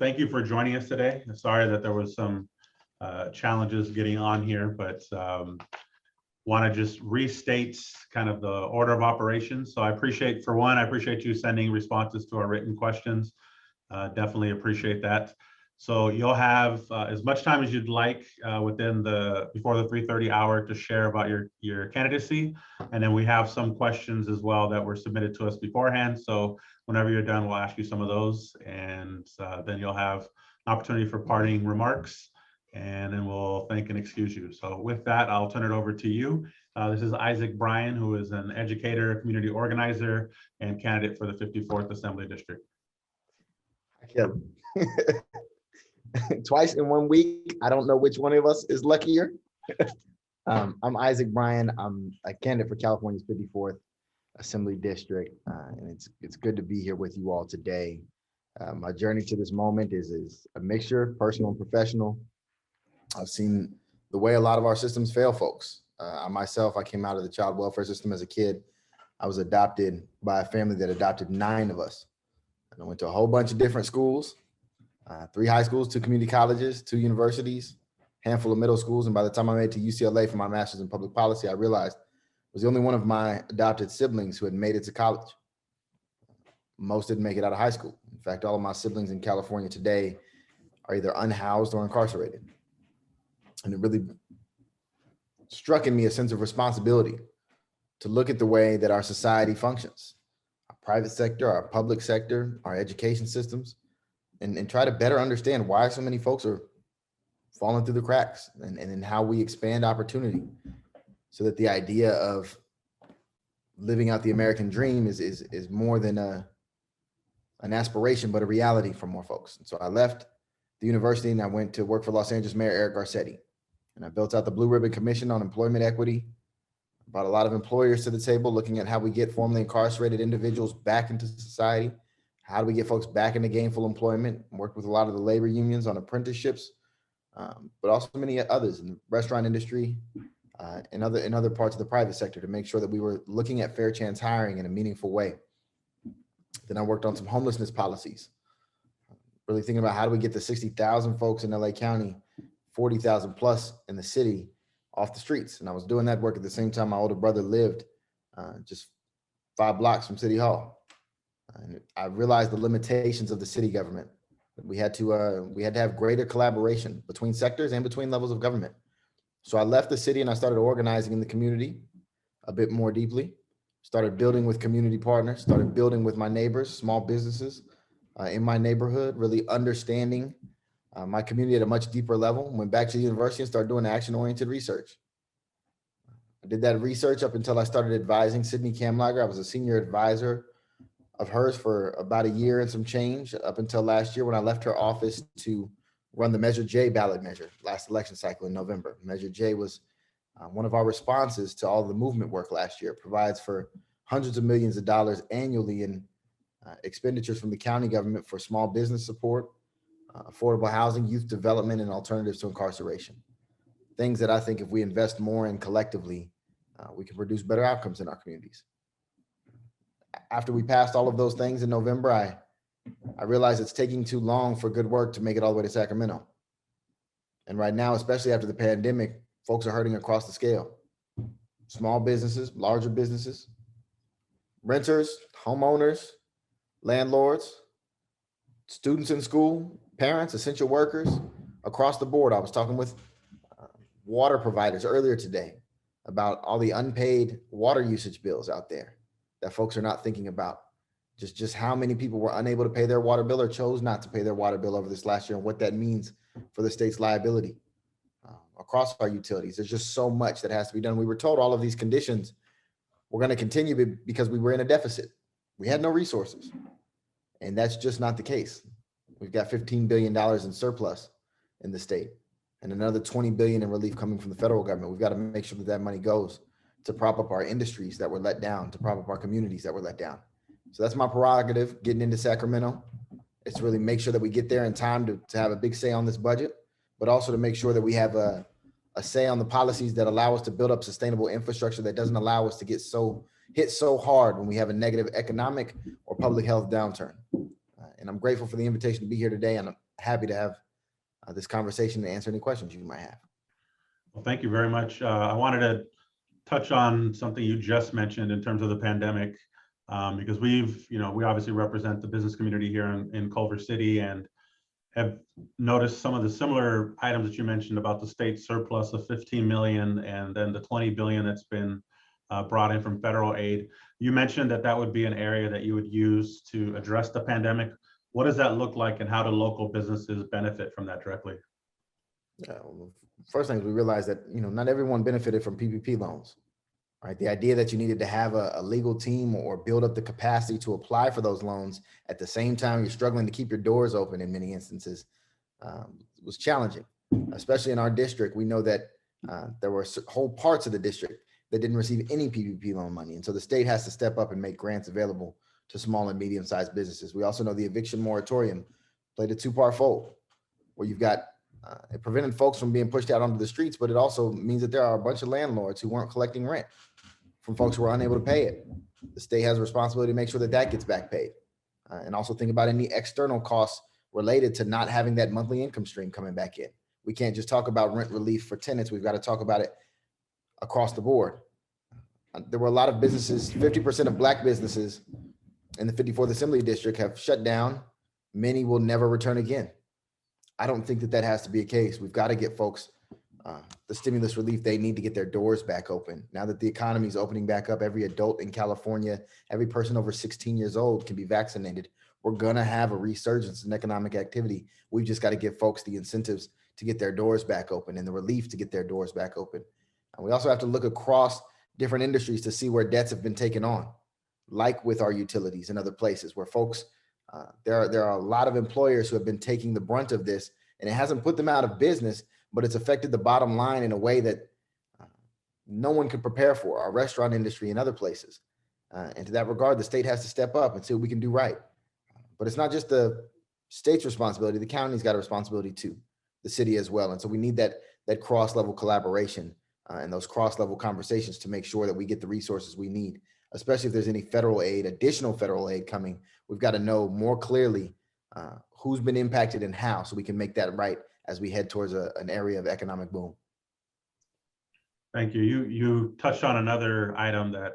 thank you for joining us today. Sorry that there was some challenges getting on here, but want to just restate kind of the order of operations. So I appreciate, for one, I appreciate you sending responses to our written questions. Definitely appreciate that. So you'll have as much time as you'd like within before the 3:30 hour to share about your candidacy. And then we have some questions as well that were submitted to us beforehand. So whenever you're done, we'll ask you some of those, and then you'll have an opportunity for parting remarks, and then we'll thank and excuse you. So with that, I'll turn it over to you. This is Isaac Bryan, who is an educator, community organizer, and candidate for the 54th Assembly District. Twice in 1 week. I don't know which one of us is luckier. I'm Isaac Bryan. I'm a candidate for California's 54th Assembly District, and it's good to be here with you all today. My journey to this moment is a mixture, personal and professional. I've seen the way a lot of our systems fail folks. I came out of the child welfare system as a kid. I was adopted by a family that adopted 9 of us. And I went to a whole bunch of different schools, 3 high schools, 2 community colleges, 2 universities, handful of middle schools. And by the time I made it to UCLA for my master's in public policy, I realized I was the only one of my adopted siblings who had made it to college. Most didn't make it out of high school. In fact, all of my siblings in California today are either unhoused or incarcerated. And it really struck in me a sense of responsibility to look at the way that our society functions, our private sector, our public sector, our education systems, and try to better understand why so many folks are falling through the cracks, and how we expand opportunity so that the idea of living out the American dream is more than an aspiration, but a reality for more folks. And so I left the university and I went to work for Los Angeles Mayor Eric Garcetti. And I built out the Blue Ribbon Commission on Employment Equity, brought a lot of employers to the table, looking at how we get formerly incarcerated individuals back into society. How do we get folks back into gainful employment? Worked with a lot of the labor unions on apprenticeships, but also many others in the restaurant industry, and other parts of the private sector, to make sure that we were looking at fair chance hiring in a meaningful way. Then I worked on some homelessness policies, really thinking about how do we get the 60,000 folks in LA County, 40,000 plus in the city, off the streets. And I was doing that work at the same time my older brother lived just 5 blocks from City Hall. And I realized the limitations of the city government. We had to have greater collaboration between sectors and between levels of government. So I left the city and I started organizing in the community a bit more deeply, started building with community partners, started building with my neighbors, small businesses in my neighborhood, really understanding my community at a much deeper level. Went back to the university and started doing action-oriented research. I did that research up until I started advising Sydney Kamlager. I was a senior advisor of hers for about a year and some change, up until last year when I left her office to run the Measure J ballot measure last election cycle in November. Measure J was one of our responses to all the movement work last year. It provides for hundreds of millions of dollars annually in expenditures from the county government for small business support, affordable housing, youth development, and alternatives to incarceration. Things that I think if we invest more in collectively, we can produce better outcomes in our communities. After we passed all of those things in November, I realized it's taking too long for good work to make it all the way to Sacramento. And right now, especially after the pandemic, folks are hurting across the scale. Small businesses, larger businesses, renters, homeowners, landlords, students in school, parents, essential workers, across the board. I was talking with water providers earlier today about all the unpaid water usage bills out there that folks are not thinking about. Just how many people were unable to pay their water bill or chose not to pay their water bill over this last year, and what that means for the state's liability across our utilities. There's just so much that has to be done. We were told all of these conditions were going to continue because we were in a deficit. We had no resources, and that's just not the case. We've got $15 billion in surplus in the state and another $20 billion in relief coming from the federal government. We've got to make sure that that money goes to prop up our industries that were let down, to prop up our communities that were let down. So that's my prerogative getting into Sacramento. It's to really make sure that we get there in time to have a big say on this budget, but also to make sure that we have a say on the policies that allow us to build up sustainable infrastructure that doesn't allow us to get hit so hard when we have a negative economic or public health downturn. And I'm grateful for the invitation to be here today. And happy to have this conversation and answer any questions you might have. Well, thank you very much. I wanted to touch on something you just mentioned in terms of the pandemic, because we obviously represent the business community here in Culver City and have noticed some of the similar items that you mentioned about the state surplus of 15 million and then the 20 billion that's been brought in from federal aid. You mentioned that that would be an area that you would use to address the pandemic. What does that look like and how do local businesses benefit from that directly? First thing we realized that, not everyone benefited from PPP loans, right? The idea that you needed to have a legal team or build up the capacity to apply for those loans at the same time you're struggling to keep your doors open in many instances was challenging, especially in our district. We know that there were whole parts of the district that didn't receive any PPP loan money. And so the state has to step up and make grants available to small and medium-sized businesses. We also know the eviction moratorium played a two-part fold where you've got it prevented folks from being pushed out onto the streets, but it also means that there are a bunch of landlords who weren't collecting rent from folks who were unable to pay it. The state has a responsibility to make sure that that gets back paid. And also think about any external costs related to not having that monthly income stream coming back in. We can't just talk about rent relief for tenants. We've got to talk about it across the board. There were a lot of businesses, 50% of Black businesses in the 54th Assembly District have shut down. Many will never return again. I don't think that that has to be a case. We've got to get folks the stimulus relief they need to get their doors back open. Now that the economy is opening back up, every adult in California, every person over 16 years old can be vaccinated. We're going to have a resurgence in economic activity. We've just got to give folks the incentives to get their doors back open and the relief to get their doors back open. And we also have to look across different industries to see where debts have been taken on, like with our utilities and other places where folks, there are a lot of employers who have been taking the brunt of this, and it hasn't put them out of business, but it's affected the bottom line in a way that no one could prepare for, our restaurant industry and other places. And to that regard, the state has to step up and see what we can do right. But it's not just the state's responsibility, the county's got a responsibility too, the city as well. And so we need that cross-level collaboration and those cross-level conversations to make sure that we get the resources we need, especially if there's any federal aid, additional federal aid coming. We've got to know more clearly who's been impacted and how, so we can make that right as we head towards an area of economic boom. Thank you. You touched on another item that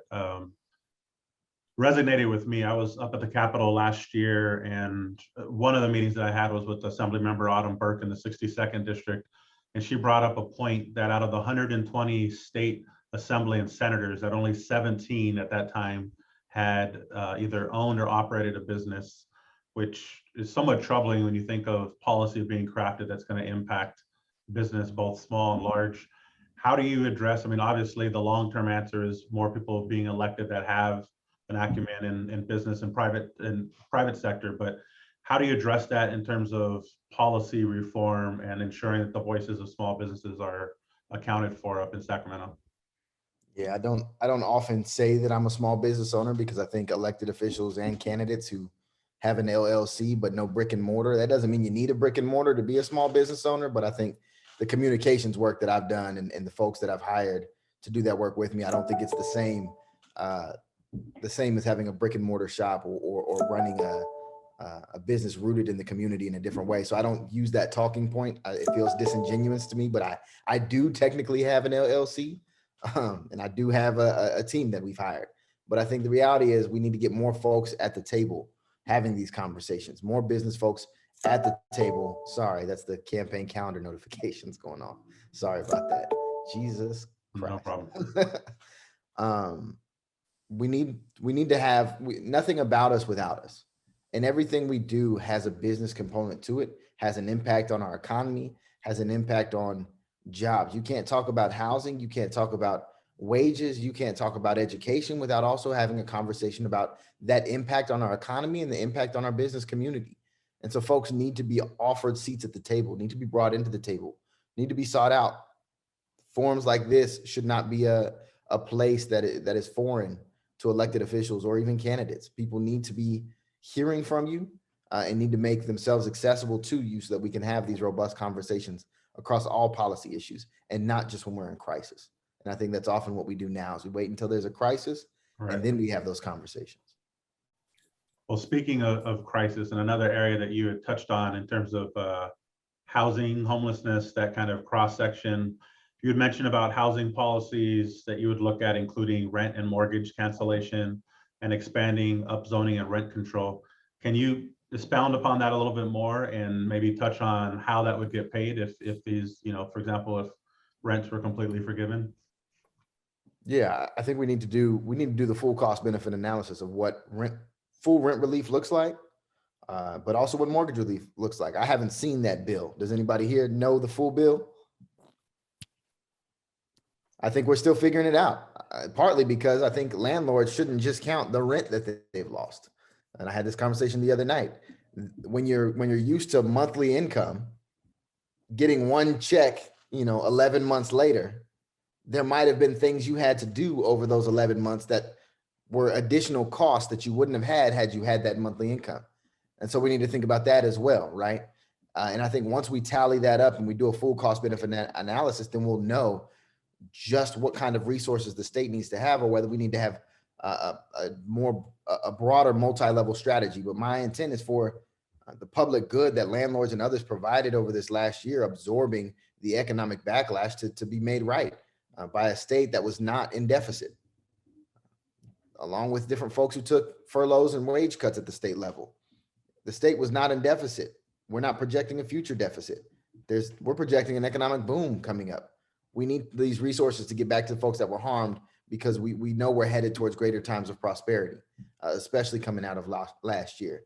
resonated with me. I was up at the Capitol last year, and one of the meetings that I had was with Assemblymember Autumn Burke in the 62nd District. And she brought up a point that out of the 120 state assembly and senators, that only 17 at that time had either owned or operated a business, which is somewhat troubling when you think of policy being crafted that's going to impact business, both small and large. How do you address, obviously the long-term answer is more people being elected that have an acumen in business and private sector, but how do you address that in terms of policy reform and ensuring that the voices of small businesses are accounted for up in Sacramento? Yeah, I don't often say that I'm a small business owner because I think elected officials and candidates who have an LLC but no brick and mortar, that doesn't mean you need a brick and mortar to be a small business owner. But I think the communications work that I've done and the folks that I've hired to do that work with me, I don't think it's the same as having a brick and mortar shop or running a business rooted in the community in a different way. So I don't use that talking point. It feels disingenuous to me, but I do technically have an LLC and I do have a team that we've hired. But I think the reality is we need to get more folks at the table having these conversations, more business folks at the table. Sorry, that's the campaign calendar notifications going on. Sorry about that. Jesus Christ. No problem. We need to have nothing about us without us. And everything we do has a business component to it, has an impact on our economy, has an impact on jobs. You can't talk about housing. You can't talk about wages. You can't talk about education without also having a conversation about that impact on our economy and the impact on our business community. And so folks need to be offered seats at the table, need to be brought into the table, need to be sought out. Forums like this should not be a place that is foreign to elected officials or even candidates. People need to be hearing from you and need to make themselves accessible to you so that we can have these robust conversations across all policy issues and not just when we're in crisis. And I think that's often what we do now is we wait until there's a crisis and then we have those conversations. Well, speaking of crisis, and another area that you had touched on in terms of housing, homelessness, that kind of cross section, you had mentioned about housing policies that you would look at, including rent and mortgage cancellation and expanding upzoning and rent control. Can you expound upon that a little bit more and maybe touch on how that would get paid if these, for example, if rents were completely forgiven? Yeah, I think we need to do the full cost benefit analysis of what full rent relief looks like, but also what mortgage relief looks like. I haven't seen that bill. Does anybody here know the full bill? I think we're still figuring it out, partly because I think landlords shouldn't just count the rent that they've lost. And I had this conversation the other night. When you're used to monthly income, getting one check, 11 months later, there might have been things you had to do over those 11 months that were additional costs that you wouldn't have had you had that monthly income. And so we need to think about that as well, right? And I think once we tally that up and we do a full cost benefit analysis, then we'll know just what kind of resources the state needs to have, or whether we need to have a broader multi-level strategy. But my intent is for the public good that landlords and others provided over this last year, absorbing the economic backlash to be made right by a state that was not in deficit, along with different folks who took furloughs and wage cuts at the state level. The state was not in deficit. We're not projecting a future deficit. We're projecting an economic boom coming up. We need these resources to get back to the folks that were harmed, because we know we're headed towards greater times of prosperity, especially coming out of last year.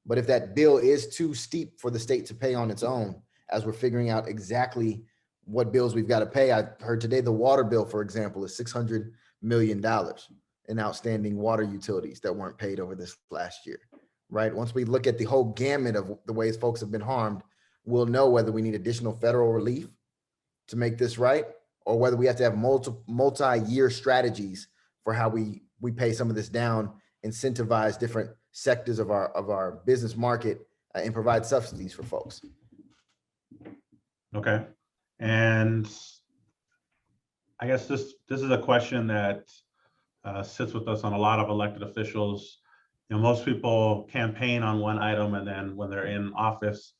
But if that bill is too steep for the state to pay on its own, as we're figuring out exactly what bills we've got to pay. I heard today the water bill, for example, is $600 million in outstanding water utilities that weren't paid over this last year, right? Once we look at the whole gamut of the ways folks have been harmed, we'll know whether we need additional federal relief to make this right, or whether we have to have multi-year strategies for how we pay some of this down, incentivize different sectors of our business market, and provide subsidies for folks. Okay. And I guess this is a question that sits with us on a lot of elected officials. Most people campaign on one item, and then when they're in office,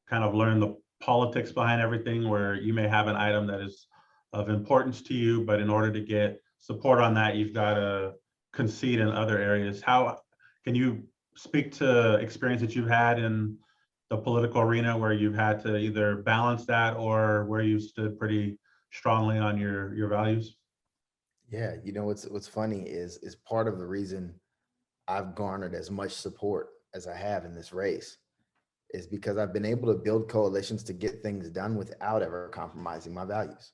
kind of learn the politics behind everything, where you may have an item that is of importance to you, but in order to get support on that, you've got to concede in other areas. How can you speak to experience that you've had in the political arena where you've had to either balance that, or where you stood pretty strongly on your values? Yeah, what's funny is part of the reason I've garnered as much support as I have in this race is because I've been able to build coalitions to get things done without ever compromising my values.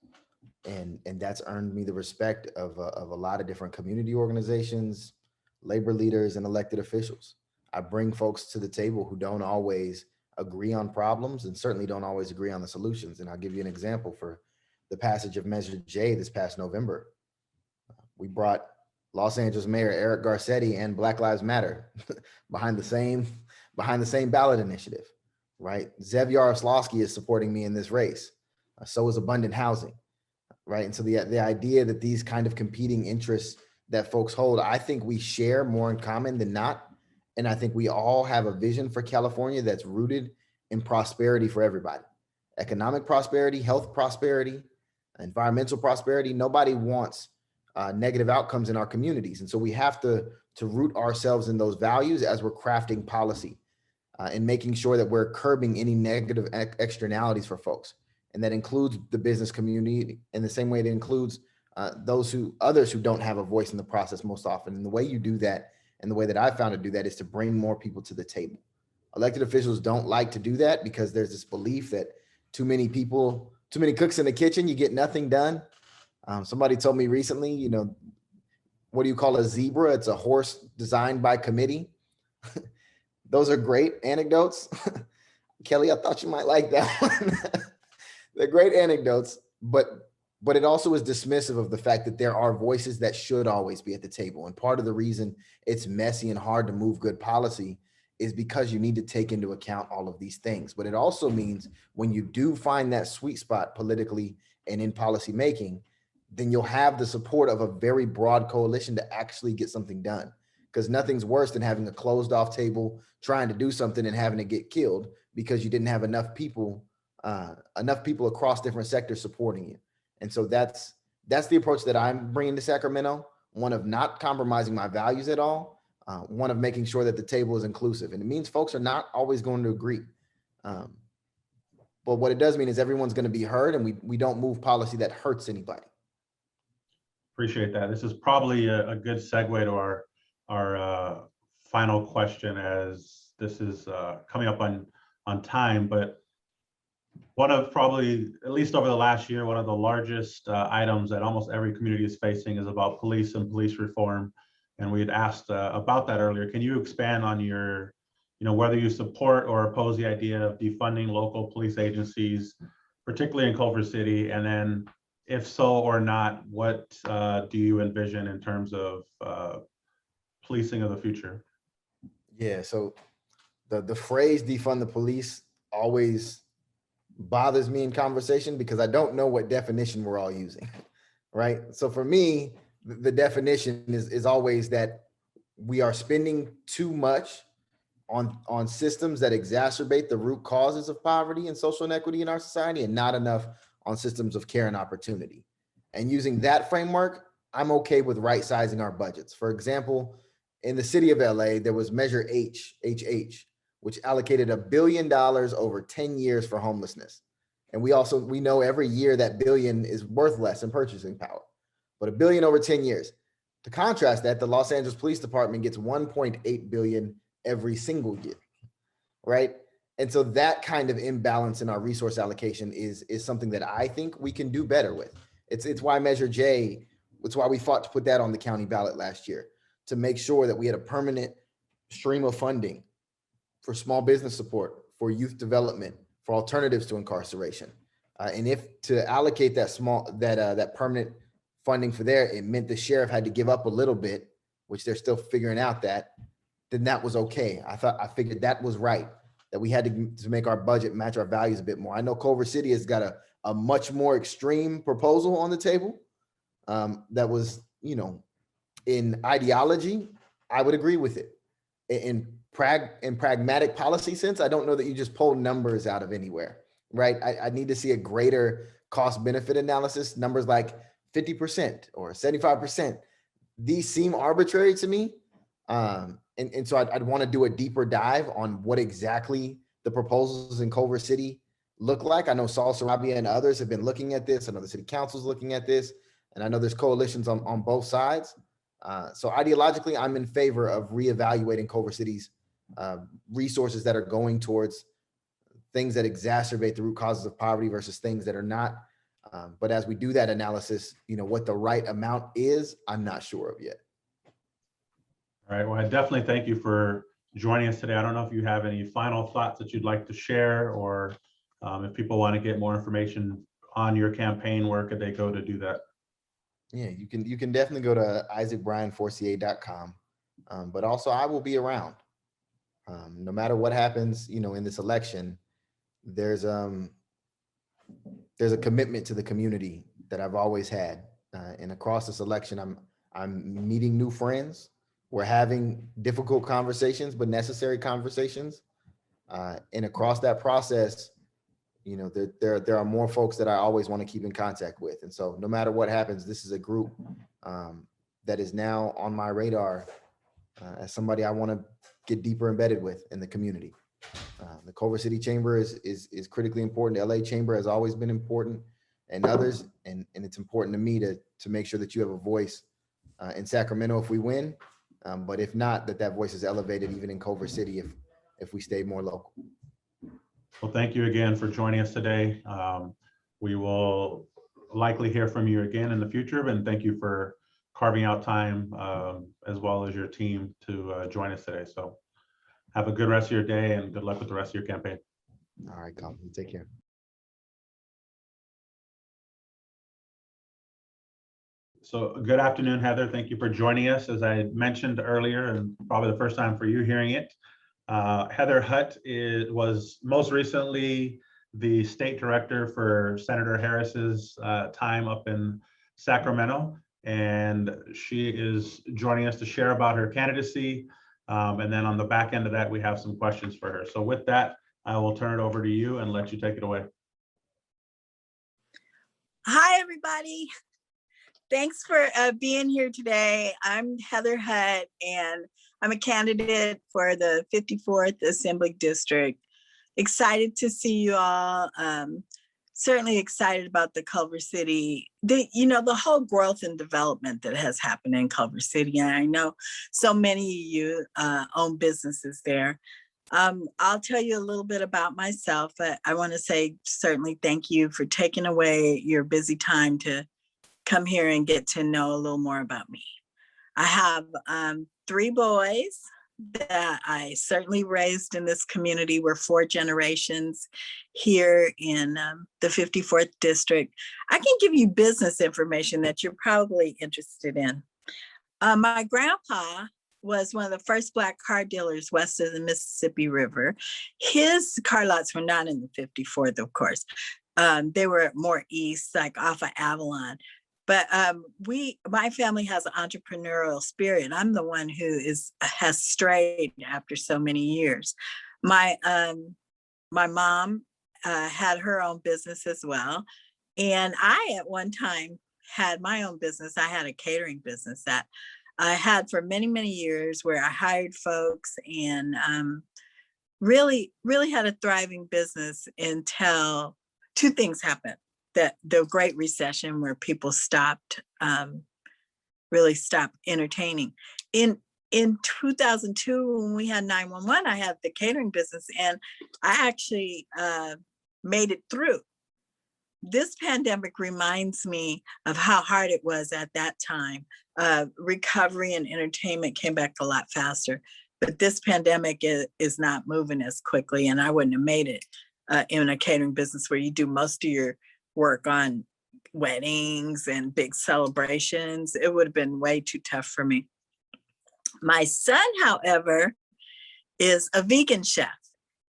And that's earned me the respect of a lot of different community organizations, labor leaders, and elected officials. I bring folks to the table who don't always agree on problems, and certainly don't always agree on the solutions. And I'll give you an example. For the passage of Measure J this past November, we brought Los Angeles Mayor Eric Garcetti and Black Lives Matter behind the same ballot initiative, right? Zev Yaroslavsky is supporting me in this race. So is Abundant Housing, right? And so the idea that these kind of competing interests that folks hold, I think we share more in common than not. And I think we all have a vision for California that's rooted in prosperity for everybody. Economic prosperity, health prosperity, environmental prosperity. Nobody wants negative outcomes in our communities. And so we have to root ourselves in those values as we're crafting policy and making sure that we're curbing any negative externalities for folks. And that includes the business community in the same way it includes others who don't have a voice in the process most often. And the way you do that, and the way that I found to do that, is to bring more people to the table. Elected officials don't like to do that because there's this belief that too many cooks in the kitchen, you get nothing done. Somebody told me recently, what do you call a zebra? It's a horse designed by committee. Those are great anecdotes. Kelly, I thought you might like that one. They're great anecdotes, but it also is dismissive of the fact that there are voices that should always be at the table. And part of the reason it's messy and hard to move good policy is because you need to take into account all of these things. But it also means when you do find that sweet spot politically and in policy making, then you'll have the support of a very broad coalition to actually get something done. because nothing's worse than having a closed off table trying to do something and having to get killed because you didn't have enough people across different sectors supporting you. And so that's the approach that I'm bringing to Sacramento, one of not compromising my values at all, one of making sure that the table is inclusive. And it means folks are not always going to agree. But what it does mean is everyone's going to be heard, and we don't move policy that hurts anybody. Appreciate that. This is probably a good segue to our final question, as this is coming up on time. But one of probably, at least over the last year, one of the largest items that almost every community is facing is about police and police reform. And we had asked about that earlier. Can you expand on your, whether you support or oppose the idea of defunding local police agencies, particularly in Culver City? And then if so or not, what do you envision in terms of policing of the future? Yeah, so the phrase defund the police always bothers me in conversation because I don't know what definition we're all using, right? So for me, the definition is always that we are spending too much on systems that exacerbate the root causes of poverty and social inequity in our society, and not enough on systems of care and opportunity. And using that framework, I'm okay with right sizing our budgets. For example, in the city of LA, there was Measure HH, which allocated $1 billion over 10 years for homelessness. And we know every year that billion is worth less in purchasing power, but $1 billion over 10 years. To contrast that, the Los Angeles Police Department gets $1.8 billion every single year, right? And so that kind of imbalance in our resource allocation is something that I think we can do better with. It's why Measure J, it's why we fought to put that on the county ballot last year, to make sure that we had a permanent stream of funding for small business support, for youth development, for alternatives to incarceration. And if to allocate that permanent funding for there, it meant the sheriff had to give up a little bit, which they're still figuring out that, then that was okay. I figured that was right, that we had to make our budget match our values a bit more. I know Culver City has got a much more extreme proposal on the table that was, in ideology, I would agree with it. In pragmatic policy sense, I don't know that you just pull numbers out of anywhere, right? I need to see a greater cost benefit analysis, numbers like 50% or 75%. These seem arbitrary to me. And so I'd want to do a deeper dive on what exactly the proposals in Culver City look like. I know Saul Sarabia and others have been looking at this. I know the city council is looking at this, and I know there's coalitions on both sides. So ideologically, I'm in favor of reevaluating Culver City's resources that are going towards things that exacerbate the root causes of poverty versus things that are not. But as we do that analysis, what the right amount is, I'm not sure of yet. All right. Well, I definitely thank you for joining us today. I don't know if you have any final thoughts that you'd like to share, or if people want to get more information on your campaign, where could they go to do that? Yeah, you can definitely go to isaacbryan4ca.com. But also I will be around. No matter what happens, in this election, there's a commitment to the community that I've always had. And across this election, I'm meeting new friends. We're having difficult conversations, but necessary conversations. And across that process, there are more folks that I always want to keep in contact with. And so no matter what happens, this is a group that is now on my radar as somebody I want to get deeper embedded with in the community. The Culver City Chamber is critically important. The LA Chamber has always been important, and others. And it's important to me to make sure that you have a voice in Sacramento if we win. But if not, that voice is elevated even in Culver City if we stay more local. Well, thank you again for joining us today. We will likely hear from you again in the future, and thank you for carving out time as well as your team to join us today. So have a good rest of your day and good luck with the rest of your campaign. All right, Colin, take care. So good afternoon, Heather. Thank you for joining us. As I mentioned earlier, and probably the first time for you hearing it, Heather Hutt was most recently the state director for Senator Harris's time up in Sacramento. and she is joining us to share about her candidacy. And then on the back end of that, we have some questions for her. So with that, I will turn it over to you and let you take it away. Hi, everybody. Thanks for being here today. I'm Heather Hutt, and I'm a candidate for the 54th Assembly District. Excited to see you all. Certainly excited about the Culver City, the whole growth and development that has happened in Culver City. And I know so many of you own businesses there. I'll tell you a little bit about myself, but I want to say certainly thank you for taking away your busy time to come here and get to know a little more about me. I have 3 boys that I certainly raised in this community. We're 4 generations here in the 54th district. I can give you business information that you're probably interested in. My grandpa was one of the first Black car dealers west of the Mississippi River. His car lots were not in the 54th, of course. They were more east, like off of Avalon. But my family has an entrepreneurial spirit. I'm the one who has strayed after so many years. My mom had her own business as well. And I, at one time, had my own business. I had a catering business that I had for many, many years, where I hired folks and really had a thriving business until 2 things happened. The Great Recession, where people really stopped entertaining. In 2002, when we had 911, I had the catering business, and I actually made it through. This pandemic reminds me of how hard it was at that time. Recovery and entertainment came back a lot faster, but this pandemic is not moving as quickly, and I wouldn't have made it in a catering business where you do most of your work on weddings and big celebrations. It would have been way too tough for me. My son, however, is a vegan chef,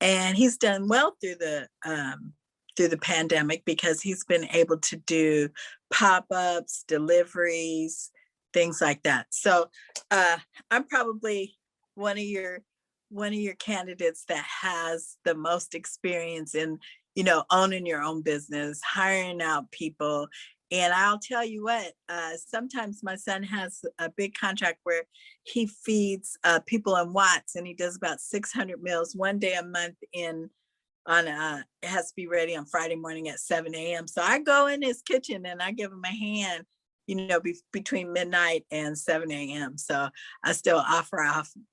and he's done well through the pandemic because he's been able to do pop-ups, deliveries, things like that. So I'm probably one of your candidates that has the most experience in owning your own business, hiring out people. And I'll tell you what, sometimes my son has a big contract where he feeds people in Watts, and he does about 600 meals one day a month it has to be ready on Friday morning at 7 a.m. So I go in his kitchen and I give him a hand, between midnight and 7 a.m. So I still offer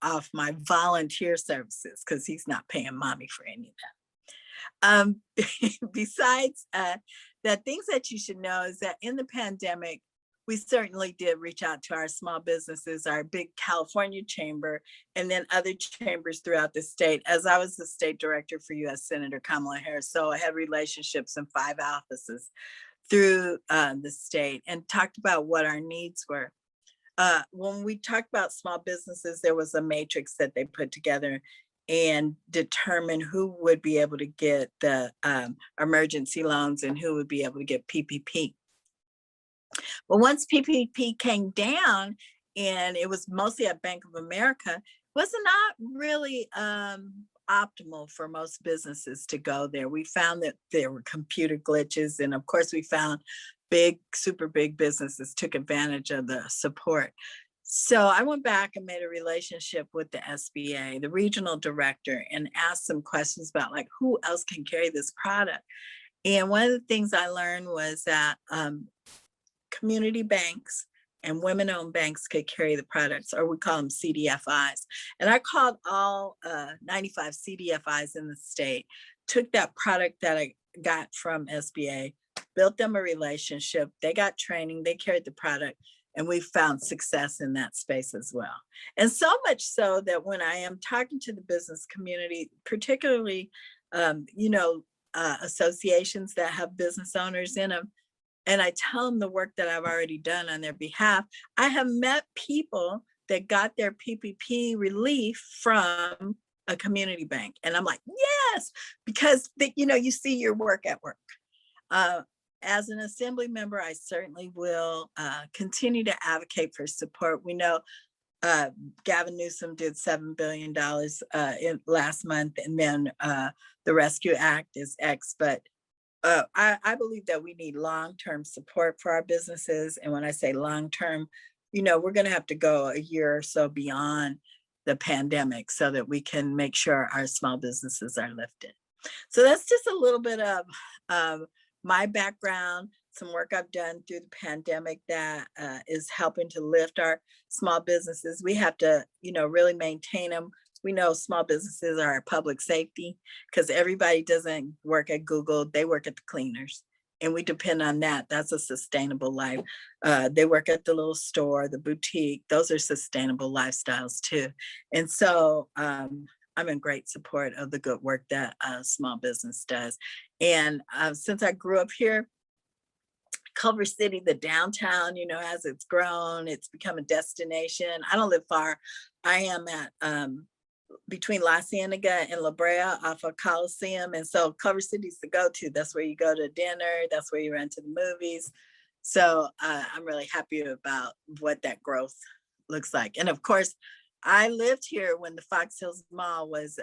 off my volunteer services because he's not paying mommy for any of that. Besides the things that you should know is that in the pandemic, we certainly did reach out to our small businesses, our big California chamber, and then other chambers throughout the state. As I was the state director for U.S. Senator Kamala Harris, so I had relationships in 5 offices through the state, and talked about what our needs were. When we talked about small businesses, there was a matrix that they put together and determine who would be able to get the emergency loans and who would be able to get PPP. But once PPP came down, and it was mostly at Bank of America, it was not really optimal for most businesses to go there. We found that there were computer glitches, and of course we found super big businesses took advantage of the support. So I went back and made a relationship with the SBA, the regional director, and asked some questions about like who else can carry this product. And one of the things I learned was that community banks and women-owned banks could carry the products, or we call them CDFIs. And I called all 95 CDFIs in the state, took that product that I got from SBA, built them a relationship, they got training, they carried the product, and we found success in that space as well. And so much so that when I am talking to the business community, particularly, associations that have business owners in them, and I tell them the work that I've already done on their behalf, I have met people that got their PPP relief from a community bank. And I'm like, yes, because you see your work at work. as an assembly member, I certainly will continue to advocate for support. We know Gavin Newsom did $7 billion in last month, and then the Rescue Act is X. But I believe that we need long-term support for our businesses. And when I say long-term, we're going to have to go a year or so beyond the pandemic so that we can make sure our small businesses are lifted. So that's just a little bit of my background, some work I've done through the pandemic that is helping to lift our small businesses. We have to, really maintain them. We know small businesses are public safety because everybody doesn't work at Google, they work at the cleaners. And we depend on that. That's a sustainable life. They work at the little store, the boutique. Those are sustainable lifestyles too. And so I'm in great support of the good work that small business does. And since I grew up here, Culver City, the downtown, as it's grown, it's become a destination. I don't live far. I am at between La Cienega and La Brea off of Coliseum. And so Culver City's the go-to. That's where you go to dinner. That's where you run to the movies. So I'm really happy about what that growth looks like. And of course, I lived here when the Fox Hills Mall was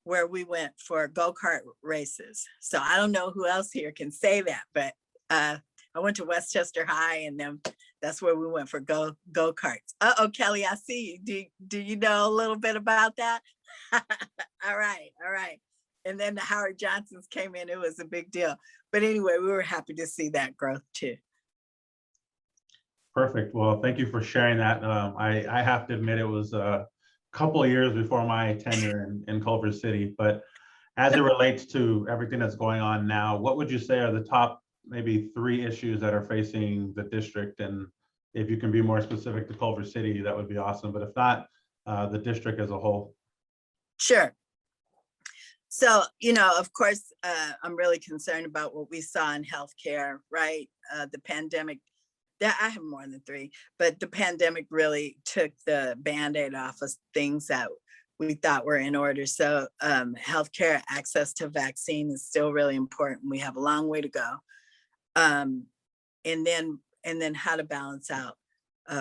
where we went for go-kart races. So I don't know who else here can say that, but I went to Westchester High, and then that's where we went for go-karts. Uh-oh, Kelly, I see you. Do you know a little bit about that? All right. And then the Howard Johnsons came in. It was a big deal. But anyway, we were happy to see that growth too. Perfect. Well, thank you for sharing that. I have to admit, it was a couple of years before my tenure in Culver City. But as it relates to everything that's going on now, what would you say are the top maybe 3 issues that are facing the district? And if you can be more specific to Culver City, that would be awesome. But if not, the district as a whole. Sure. So, of course, I'm really concerned about what we saw in healthcare, right? The pandemic, I have more than 3, but the pandemic really took the Band-Aid off of things that we thought were in order. So healthcare access to vaccine is still really important. We have a long way to go. And then how to balance out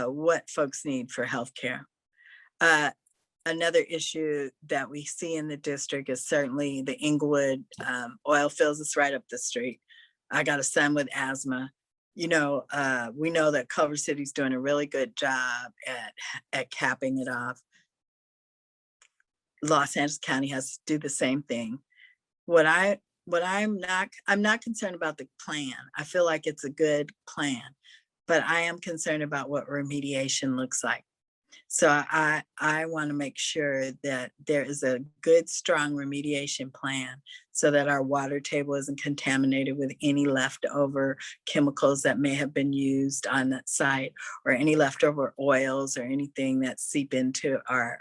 what folks need for healthcare. Another issue that we see in the district is certainly the Inglewood oil fields. It's right up the street. I got a son with asthma. We know that Culver City's doing a really good job at capping it off. Los Angeles County has to do the same thing. I'm not concerned about the plan. I feel like it's a good plan, but I am concerned about what remediation looks like. So I want to make sure that there is a good, strong remediation plan so that our water table isn't contaminated with any leftover chemicals that may have been used on that site, or any leftover oils or anything that seep into our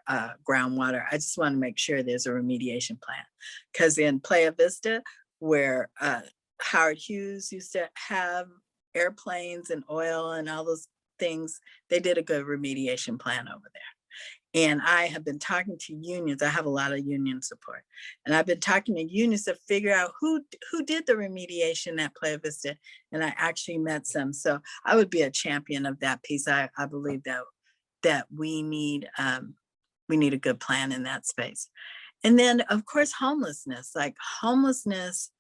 groundwater. I just want to make sure there's a remediation plan, because in Playa Vista, where Howard Hughes used to have airplanes and oil and all those things, they did a good remediation plan over there. And I have been talking to unions. I have a lot of union support, and I've been talking to unions to figure out who did the remediation at Playa Vista. And I actually met some. So I would be a champion of that piece. I believe that we need a good plan in that space. And then of course, homelessness. Like, homelessness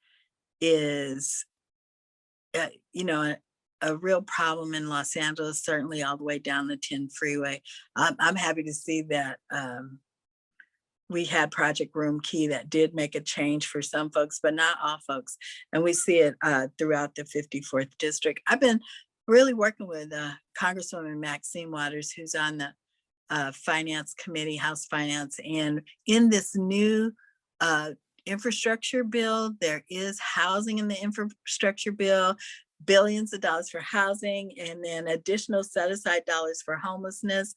is, a real problem in Los Angeles, certainly all the way down the 10 freeway. I'm happy to see that we had Project Room Key that did make a change for some folks, but not all folks. And we see it throughout the 54th district. I've been really working with Congresswoman Maxine Waters, who's on the Finance Committee, House Finance. And in this new infrastructure bill, there is housing in the infrastructure bill, billions of dollars for housing, and then additional set aside dollars for homelessness.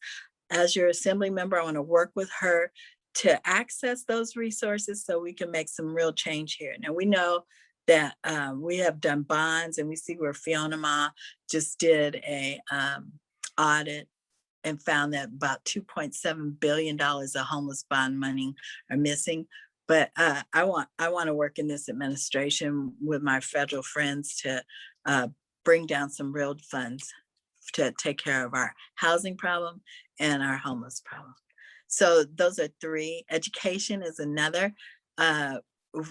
As your assembly member, I want to work with her to access those resources so we can make some real change here. Now, we know that we have done bonds, and we see where Fiona Ma just did a audit and found that about $2.7 billion of homeless bond money are missing. But I want to work in this administration with my federal friends to bring down some real funds to take care of our housing problem and our homeless problem. So those are three. Education is another.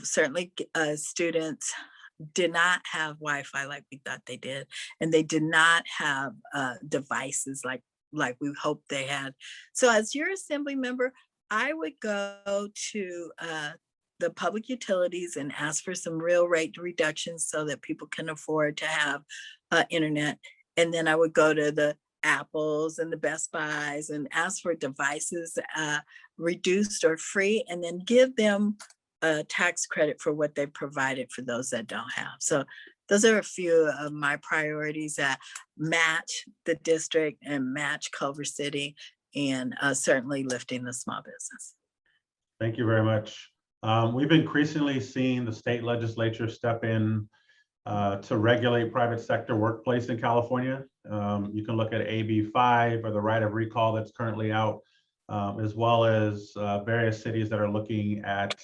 Certainly, students did not have Wi-Fi like we thought they did, and they did not have devices like we hoped they had. So as your assembly member, I would go to the public utilities and ask for some real rate reductions so that people can afford to have internet. And then I would go to the Apples and the Best Buys and ask for devices reduced or free, and then give them a tax credit for what they provided for those that don't have. So those are a few of my priorities that match the district and match Culver City, and certainly lifting the small business. Thank you very much. We've increasingly seen the state legislature step in to regulate private sector workplace in California. You can look at AB 5 or the right of recall that's currently out, as well as various cities that are looking at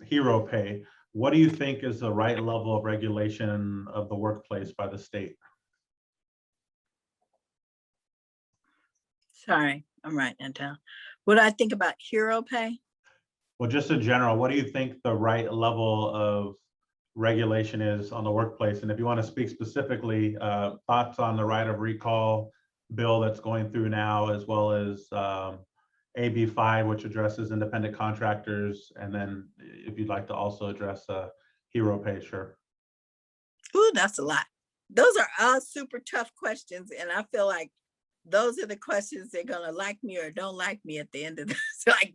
hero pay. What do you think is the right level of regulation of the workplace by the state? Sorry, I'm writing it down. What do I think about hero pay? Well, just in general, what do you think the right level of regulation is on the workplace? And if you want to speak specifically, thoughts on the right of recall bill that's going through now, as well as AB 5, which addresses independent contractors, and then if you'd like to also address hero pay, sure. Ooh, that's a lot. Those are all super tough questions, and I feel like those are the questions they're gonna like me or don't like me at the end of this, like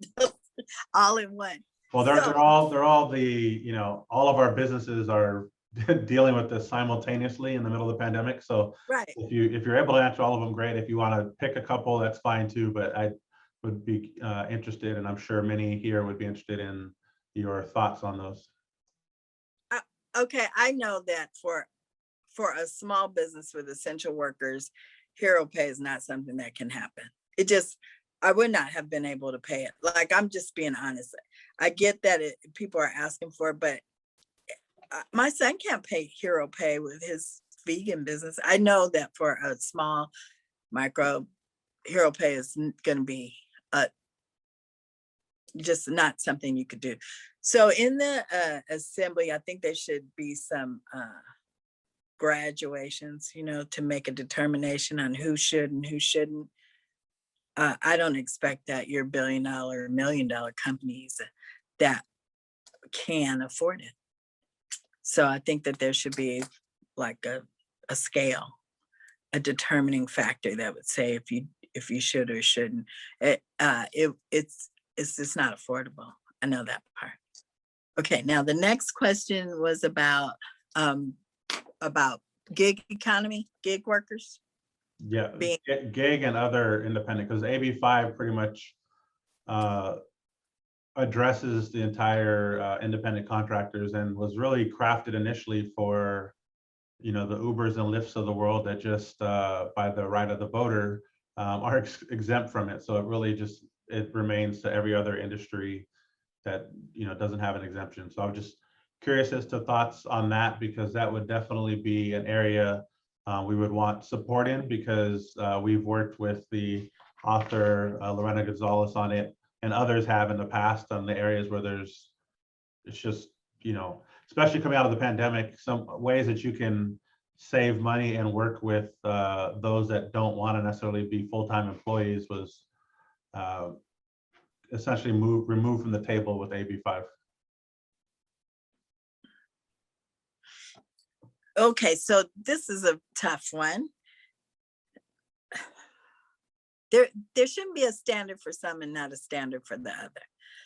all in one. Well, they're all the, you know, all of our businesses are dealing with this simultaneously in the middle of the pandemic. So right. if you're able to answer all of them, great. If you want to pick a couple, that's fine too. But I would be interested, and I'm sure many here would be interested in your thoughts on those. Okay, I know that for a small business with essential workers, hero pay is not something that can happen. It just, I would not have been able to pay it. Like, I'm just being honest. I get that people are asking for it, but my son can't pay hero pay with his vegan business. I know that for a small micro, hero pay is going to be just not something you could do. So in the assembly, I think there should be some graduations, you know, to make a determination on who should and who shouldn't. I don't expect that your $1 billion, $1 million companies that can afford it. So I think that there should be like a scale, a determining factor that would say if you should or shouldn't. It's just not affordable. I know that part. Okay, now the next question was about gig economy, gig workers. Yeah, gig and other independent, because AB 5 pretty much addresses the entire independent contractors, and was really crafted initially for, you know, the Ubers and Lyfts of the world that just by the right of the voter are exempt from it. So it really just, it remains to every other industry that, you know, doesn't have an exemption. So I'm just curious as to thoughts on that, because that would definitely be an area we would want support in, because we've worked with the author Lorena Gonzalez on it, and others have in the past, on the areas where it's just, you know, especially coming out of the pandemic, some ways that you can save money and work with those that don't want to necessarily be full-time employees was essentially removed from the table with AB 5. Okay, so this is a tough one. There shouldn't be a standard for some and not a standard for the other.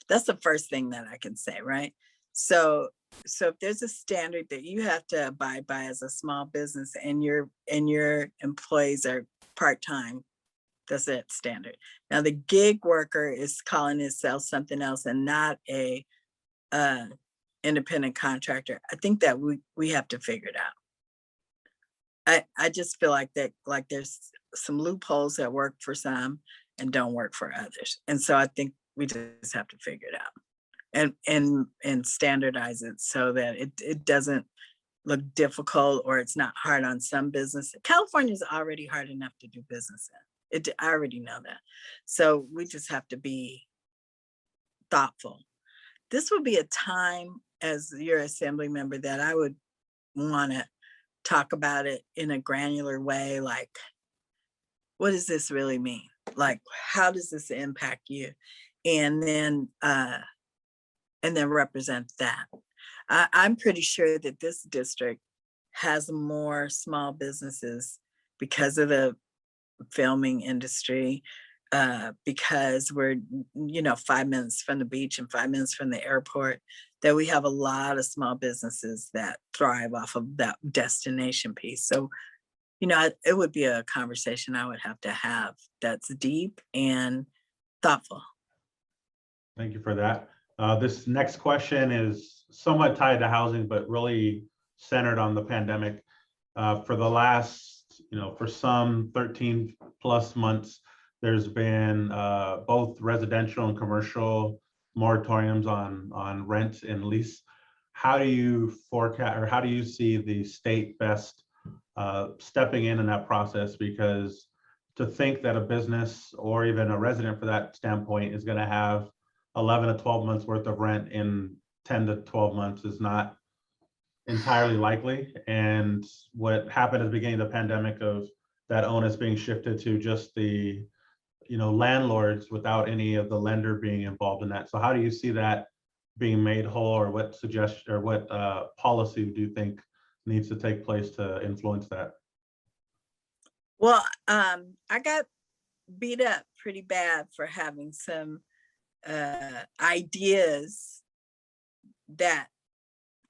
That's the first thing that I can say, right? So if there's a standard that you have to abide by as a small business, and your employees are part-time, that's that standard. Now the gig worker is calling itself something else and not a independent contractor. I think that we have to figure it out. I just feel like that, like there's some loopholes that work for some and don't work for others. And so I think we just have to figure it out. and standardize it so that it doesn't look difficult or it's not hard on some business. California is already hard enough to do business in. I already know that. So we just have to be thoughtful. This would be a time as your assembly member that I would want to talk about it in a granular way. Like, what does this really mean? Like, how does this impact you? And then represent that. I'm pretty sure that this district has more small businesses because of the filming industry, because we're 5 minutes from the beach and 5 minutes from the airport, that we have a lot of small businesses that thrive off of that destination piece. So, it would be a conversation I would have to have that's deep and thoughtful. Thank you for that. This next question is somewhat tied to housing, but really centered on the pandemic. For the last, for some 13 plus months, there's been both residential and commercial moratoriums on rent and lease. How do you forecast, or how do you see the state best stepping in that process? Because to think that a business or even a resident for that standpoint is going to have 11 to 12 months worth of rent in 10 to 12 months is not entirely likely. And what happened at the beginning of the pandemic of that onus being shifted to just the landlords without any of the lender being involved in that. So how do you see that being made whole, or what suggestion or what policy do you think needs to take place to influence that? Well, I got beat up pretty bad for having some ideas that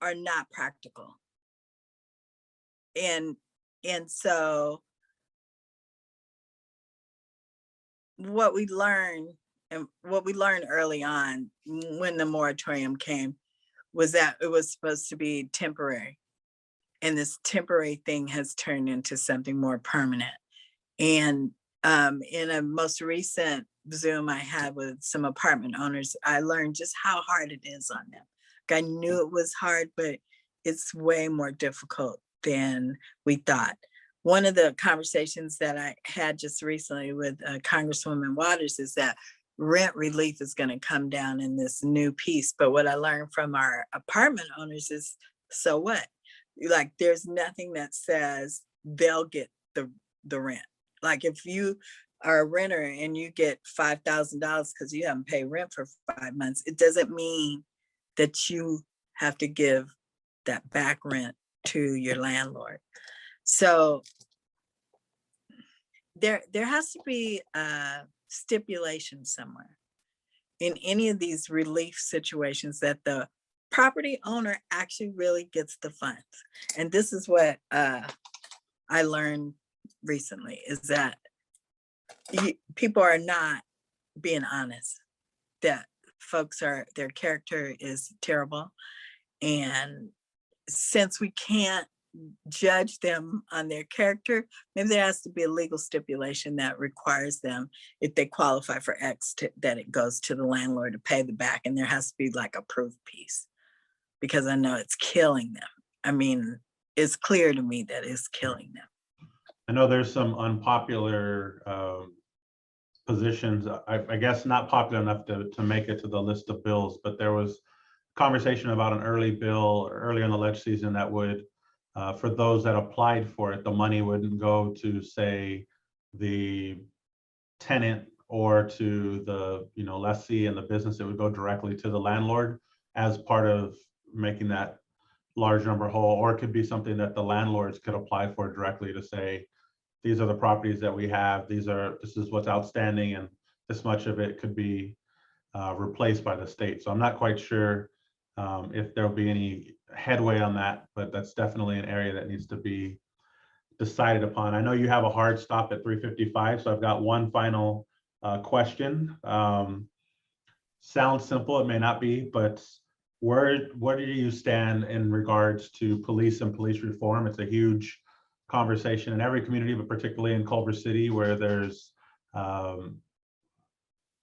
are not practical. And so what we learned early on when the moratorium came was that it was supposed to be temporary. And this temporary thing has turned into something more permanent. And in a most recent Zoom I had with some apartment owners, I learned just how hard it is on them. I knew it was hard, but it's way more difficult than we thought. One of the conversations that I had just recently with Congresswoman Waters is that rent relief is going to come down in this new piece. But what I learned from our apartment owners is, so what? Like, there's nothing that says they'll get the rent. Like, if you are a renter and you get $5,000 because you haven't paid rent for 5 months, it doesn't mean that you have to give that back rent to your landlord. So there has to be a stipulation somewhere in any of these relief situations that the property owner actually really gets the funds. And this is what I learned recently, is that people are not being honest, that their character is terrible. And since we can't judge them on their character, maybe there has to be a legal stipulation that requires them, if they qualify for X, that it goes to the landlord to pay the back. And there has to be like a proof piece, because I know it's killing them. I mean, it's clear to me that it's killing them. I know there's some unpopular positions, I guess not popular enough to make it to the list of bills, but there was conversation about an early bill earlier in the ledge season that would, for those that applied for it, the money wouldn't go to, say, the tenant or to the lessee and the business. It would go directly to the landlord as part of making that large number whole. Or it could be something that the landlords could apply for directly to say, these are the properties that we have, this is what's outstanding, and this much of it could be replaced by the state. So I'm not quite sure if there'll be any headway on that, but that's definitely an area that needs to be decided upon. I know you have a hard stop at 3:55, so I've got one final question. Sounds simple, it may not be, but where do you stand in regards to police and police reform? It's a huge conversation in every community, but particularly in Culver City, where there's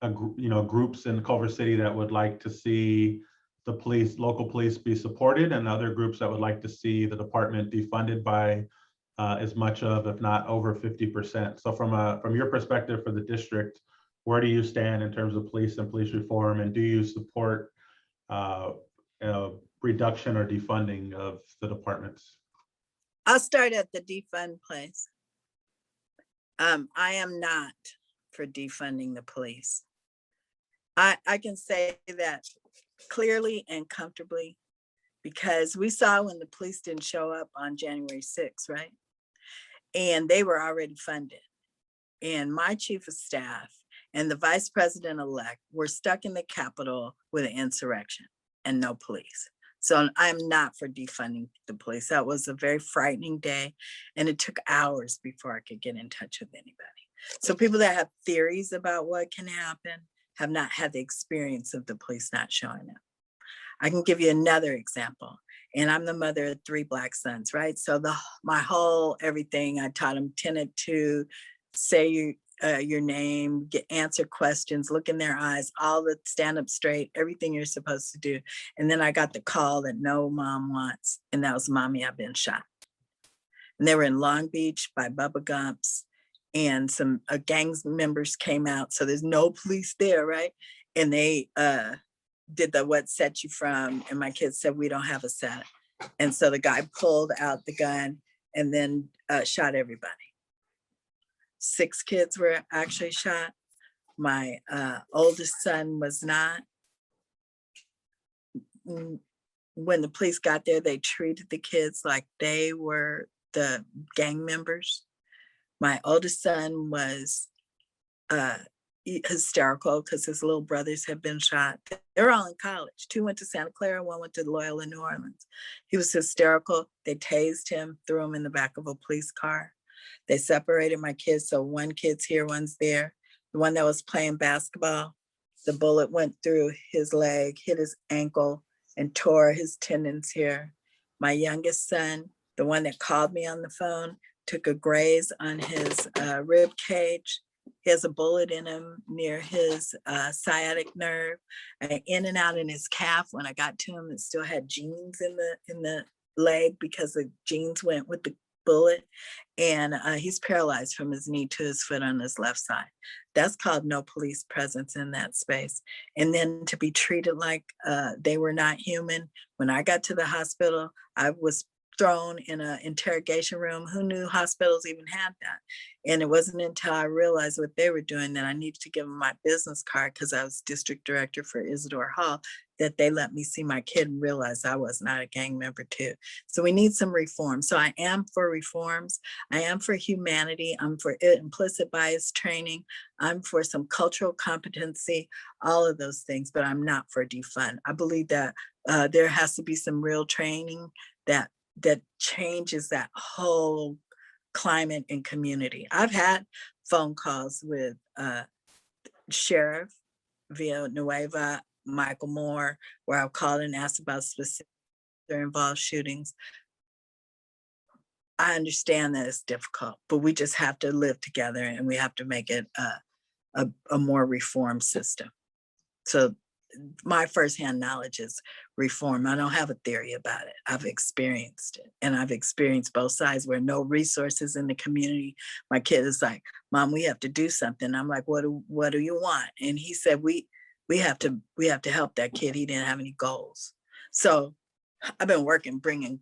groups in Culver City that would like to see the police, local police be supported, and other groups that would like to see the department defunded by as much of, if not over 50%. So from your perspective for the district, where do you stand in terms of police and police reform, and do you support reduction or defunding of the departments? I'll start at the defund place. I am not for defunding the police. I can say that clearly and comfortably, because we saw when the police didn't show up on January 6th, right? And they were already funded. And my chief of staff and the vice president-elect were stuck in the Capitol with an insurrection and no police. So I'm not for defunding the police. That was a very frightening day, and it took hours before I could get in touch with anybody. So people that have theories about what can happen have not had the experience of the police not showing up. I can give you another example. And I'm the mother of 3 Black sons, right? So my whole everything, I taught them tenet 2, say your name, answer questions, look in their eyes, all the stand up straight, everything you're supposed to do. And then I got the call that no mom wants, and that was, "Mommy, I've been shot." And they were in Long Beach by Bubba Gump's, and some gangs members came out. So there's no police there, right? And they did the "what set you from?" And my kids said, "We don't have a set." And so the guy pulled out the gun and then shot everybody. 6 kids were actually shot. My oldest son was not. When the police got there, they treated the kids like they were the gang members. My oldest son was hysterical because his little brothers had been shot. They're all in college. 2 went to Santa Clara, 1 went to Loyola, New Orleans. He was hysterical. They tased him, threw him in the back of a police car. They separated my kids, so one kid's here, one's there. The one that was playing basketball, the bullet went through his leg, hit his ankle, and tore his tendons here. My youngest son, the one that called me on the phone, took a graze on his rib cage. He has a bullet in him near his sciatic nerve, in and out in his calf. When I got to him, it still had jeans in the leg because the jeans went with the bullet. And he's paralyzed from his knee to his foot on his left side. That's called no police presence in that space. And then to be treated like they were not human. When I got to the hospital, I was thrown in an interrogation room. Who knew hospitals even had that? And it wasn't until I realized what they were doing that I needed to give them my business card, because I was district director for Isidore Hall, that they let me see my kid and realize I was not a gang member too. So we need some reform. So I am for reforms. I am for humanity. I'm for implicit bias training. I'm for some cultural competency, all of those things, but I'm not for defund. I believe that there has to be some real training that changes that whole climate and community. I've had phone calls with Sheriff Villanueva, Michael Moore, where I've called and asked about specific involved shootings. I understand that it's difficult, but we just have to live together, and we have to make it a more reformed system. So my firsthand knowledge is reform. I don't have a theory about it. I've experienced it, and I've experienced both sides where no resources in the community. My kid is like, "Mom, we have to do something." I'm like, what do you want? And he said, we have to help that kid. He didn't have any goals. So I've been working, bringing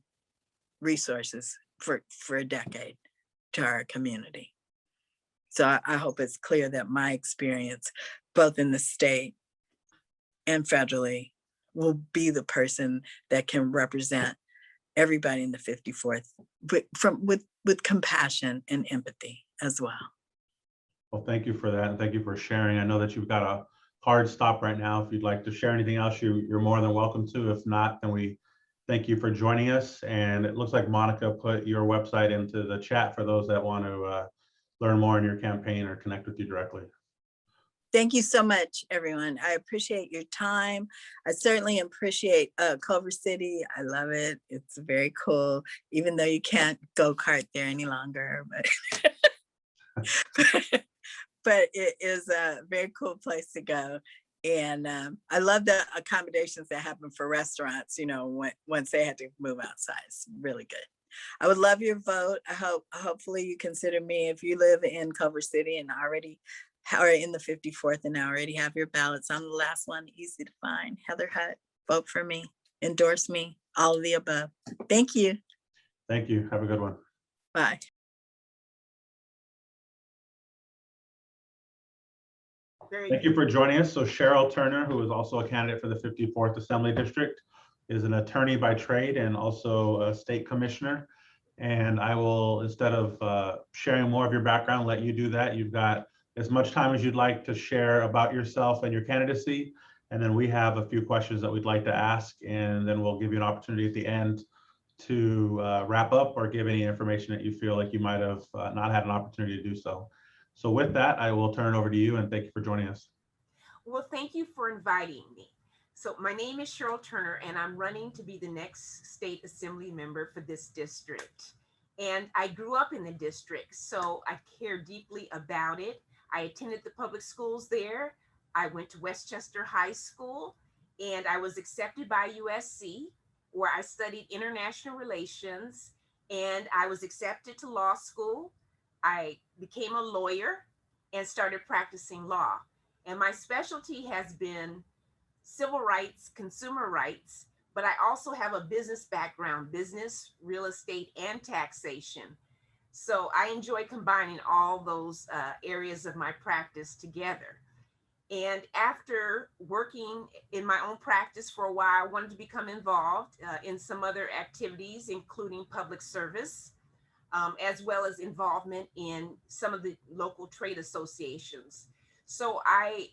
resources for a decade to our community. So I hope it's clear that my experience, both in the state and federally, will be the person that can represent everybody in the 54th with compassion and empathy as well. Well, thank you for that, and thank you for sharing. I know that you've got a hard stop right now. If you'd like to share anything else, you're more than welcome to. If not, then we thank you for joining us. And it looks like Monica put your website into the chat for those that want to learn more in your campaign or connect with you directly. Thank you so much, everyone. I appreciate your time. I certainly appreciate Culver City. I love it. It's very cool, even though you can't go kart there any longer. But but it is a very cool place to go. And I love the accommodations that happen for restaurants, once they had to move outside. It's really good. I would love your vote. Hopefully you consider me if you live in Culver City and already are in the 54th and already have your ballots on the last one, easy to find. Heather Hutt, vote for me, endorse me, all of the above. Thank you. Thank you. Have a good one. Bye. Thank you for joining us. So Cherly Turner, who is also a candidate for the 54th Assembly District, is an attorney by trade and also a state commissioner. And I will, instead of sharing more of your background, let you do that. You've got as much time as you'd like to share about yourself and your candidacy. And then we have a few questions that we'd like to ask, and then we'll give you an opportunity at the end to wrap up or give any information that you feel like you might have not had an opportunity to do so. So with that, I will turn it over to you, and thank you for joining us. Well, thank you for inviting me. So my name is Cherly Turner, and I'm running to be the next state assembly member for this district. And I grew up in the district, so I care deeply about it. I attended the public schools there. I went to Westchester High School, and I was accepted by USC, where I studied international relations, and I was accepted to law school. I became a lawyer and started practicing law. And my specialty has been civil rights, consumer rights, but I also have a business background, business, real estate, and taxation. So I enjoy combining all those areas of my practice together. And after working in my own practice for a while, I wanted to become involved in some other activities, including public service, as well as involvement in some of the local trade associations. So I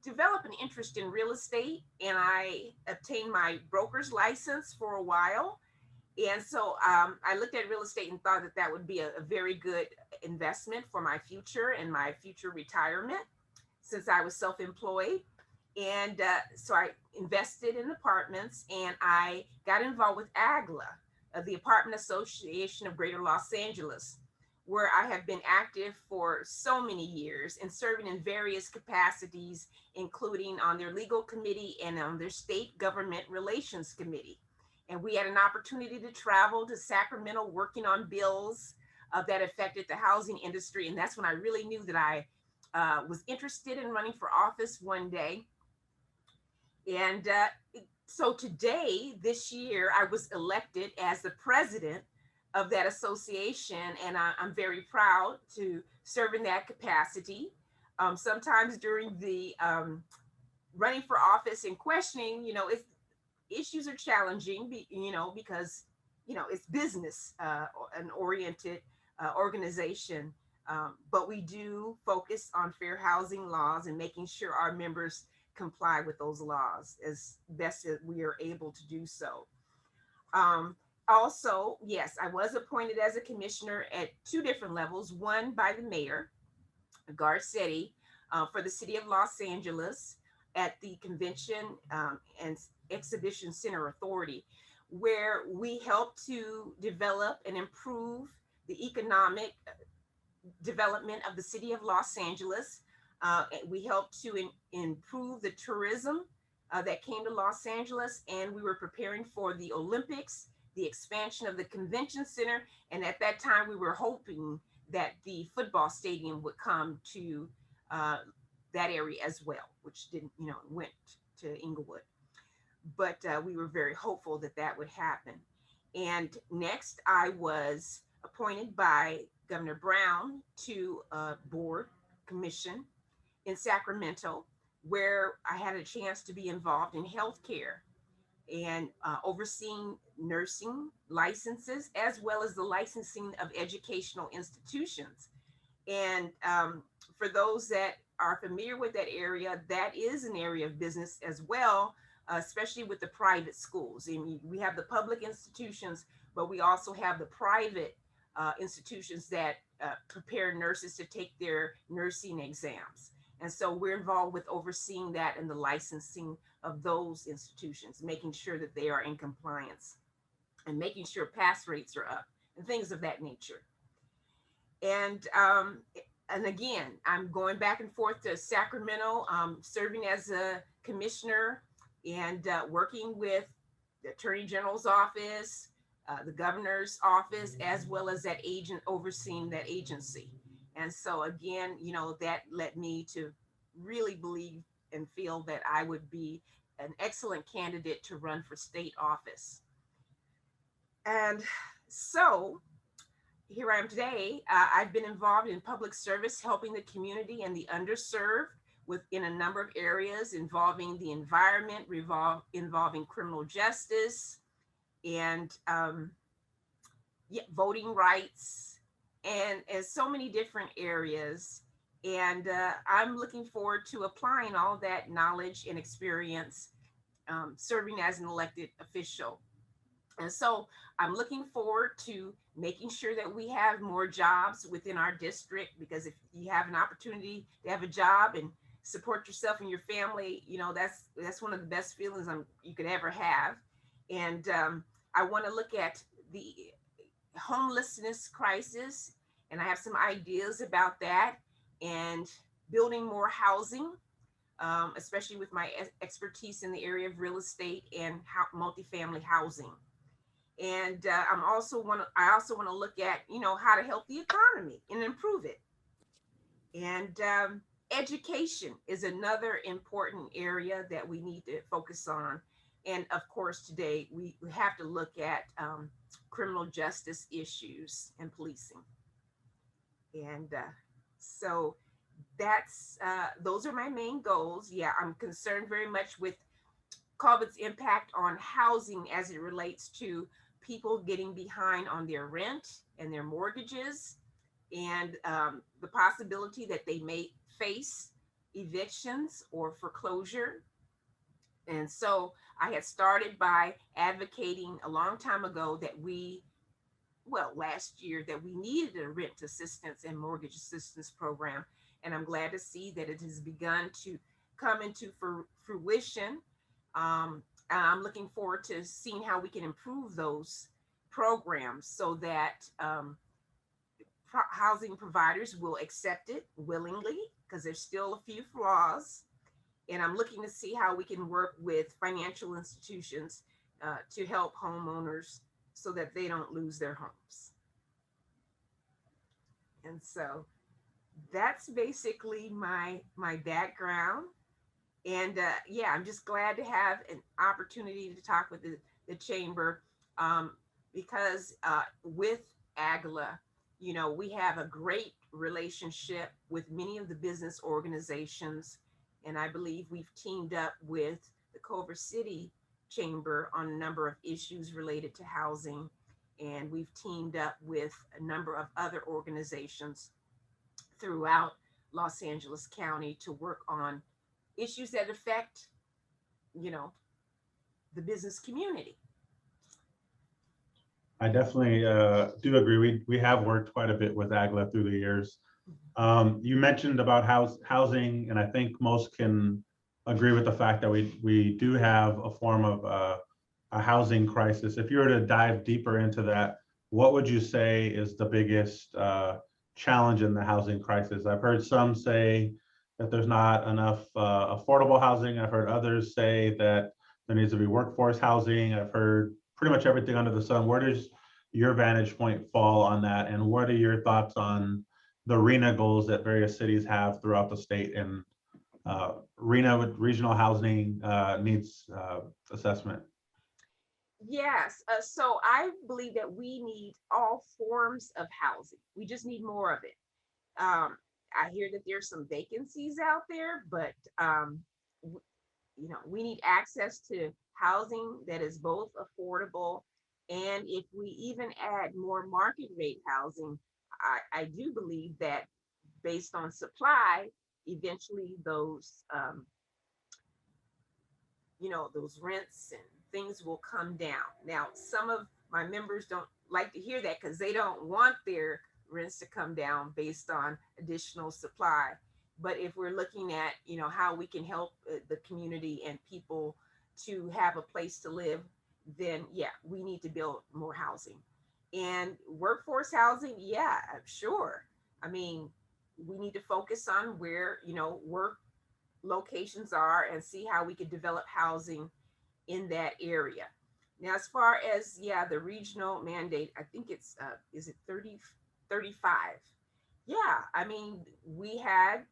developed an interest in real estate, and I obtained my broker's license for a while. And so I looked at real estate and thought that that would be a very good investment for my future and my future retirement, since I was self-employed. And so I invested in apartments, and I got involved with AGLA, the Apartment Association of Greater Los Angeles, where I have been active for so many years and serving in various capacities, including on their legal committee and on their state government relations committee. And we had an opportunity to travel to Sacramento working on bills that affected the housing industry. And that's when I really knew that I was interested in running for office one day. And so today, this year, I was elected as the president of that association, and I'm very proud to serve in that capacity. Sometimes during the running for office and questioning, if issues are challenging, because it's business an oriented organization, but we do focus on fair housing laws and making sure our members comply with those laws as best as we are able to do so. Also, yes, I was appointed as a commissioner at 2 different levels, one by the mayor, Garcetti, for the city of Los Angeles at the Convention and Exhibition Center Authority, where we help to develop and improve the economic development of the city of Los Angeles. We helped to improve the tourism that came to Los Angeles, and we were preparing for the Olympics, the expansion of the convention center, and at that time we were hoping that the football stadium would come to that area as well, which didn't, went to Inglewood. But we were very hopeful that that would happen. And next, I was appointed by Governor Brown to a board commission in Sacramento, where I had a chance to be involved in healthcare and overseeing nursing licenses, as well as the licensing of educational institutions. And for those that are familiar with that area, that is an area of business as well, especially with the private schools. I mean, we have the public institutions, but we also have the private institutions that prepare nurses to take their nursing exams. And so we're involved with overseeing that and the licensing of those institutions, making sure that they are in compliance and making sure pass rates are up and things of that nature. And and again, I'm going back and forth to Sacramento, serving as a commissioner and working with the Attorney General's office, the governor's office, as well as that agent overseeing that agency. And so again, that led me to really believe and feel that I would be an excellent candidate to run for state office. And so here I am today. I've been involved in public service, helping the community and the underserved within a number of areas involving the environment, involving criminal justice, and voting rights, and so many different areas. And I'm looking forward to applying all that knowledge and experience serving as an elected official. And so I'm looking forward to making sure that we have more jobs within our district, because if you have an opportunity to have a job and support yourself and your family, that's one of the best feelings you could ever have. And I want to look at the homelessness crisis, and I have some ideas about that, and building more housing, especially with my expertise in the area of real estate and multifamily housing. And I also want to look at how to help the economy and improve it. And education is another important area that we need to focus on. And of course, today we have to look at criminal justice issues and policing. And so that's those are my main goals. Yeah, I'm concerned very much with COVID's impact on housing as it relates to people getting behind on their rent and their mortgages, and the possibility that they may face evictions or foreclosure. And so I had started by advocating a long time ago that last year, that we needed a rent assistance and mortgage assistance program. And I'm glad to see that it has begun to come into fruition. I'm looking forward to seeing how we can improve those programs so that housing providers will accept it willingly, because there's still a few flaws. And I'm looking to see how we can work with financial institutions to help homeowners so that they don't lose their homes. And so that's basically my background. And I'm just glad to have an opportunity to talk with the chamber, because with AGLA, we have a great relationship with many of the business organizations. And I believe we've teamed up with the Culver City Chamber on a number of issues related to housing. And we've teamed up with a number of other organizations throughout Los Angeles County to work on issues that affect, the business community. I definitely do agree. We have worked quite a bit with AGLA through the years. You mentioned about housing, and I think most can agree with the fact that we do have a form of a housing crisis. If you were to dive deeper into that, what would you say is the biggest challenge in the housing crisis? I've heard some say that there's not enough affordable housing. I've heard others say that there needs to be workforce housing. I've heard pretty much everything under the sun. Where does your vantage point fall on that? And what are your thoughts on the RENA goals that various cities have throughout the state? And RENA with regional housing needs assessment. Yes. So I believe that we need all forms of housing. We just need more of it. I hear that there's some vacancies out there, but we need access to housing that is both affordable, and if we even add more market rate housing, I do believe that based on supply, eventually those those rents and things will come down. Now, some of my members don't like to hear that because they don't want their rents to come down based on additional supply. But if we're looking at, how we can help the community and people to have a place to live, then yeah, we need to build more housing. And workforce housing, yeah, sure. I mean, we need to focus on where, work locations are and see how we could develop housing in that area. Now, as far as, the regional mandate, I think it's, is it 30, 35? Yeah, I mean, we had,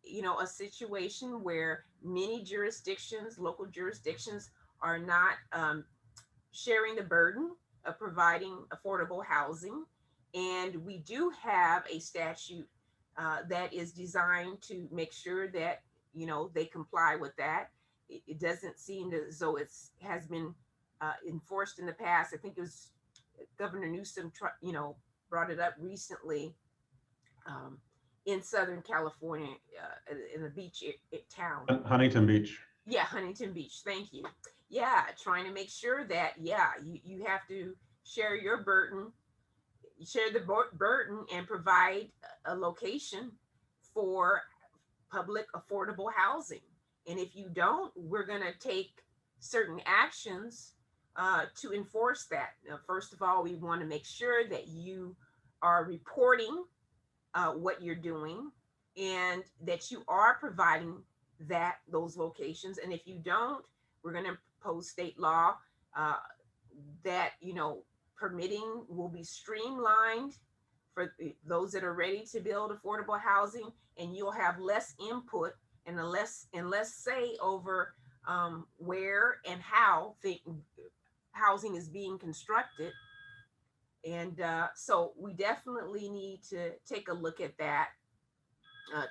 a situation where many jurisdictions, local jurisdictions, are not sharing the burden of providing affordable housing. And we do have a statute that is designed to make sure that, they comply with that. It doesn't seem as though has been enforced in the past. I think it was Governor Newsom, brought it up recently um, in Southern California, in a beach town. Huntington Beach. Yeah, Huntington Beach. Thank you. Yeah, trying to make sure that, you have to share your burden, share the burden and provide a location for public affordable housing. And if you don't, we're going to take certain actions to enforce that. Now, first of all, we want to make sure that you are reporting what you're doing and that you are providing those locations. And if you don't, we're going to impose state law that, permitting will be streamlined for those that are ready to build affordable housing, and you'll have less input and less say over where and how housing is being constructed. And so we definitely need to take a look at that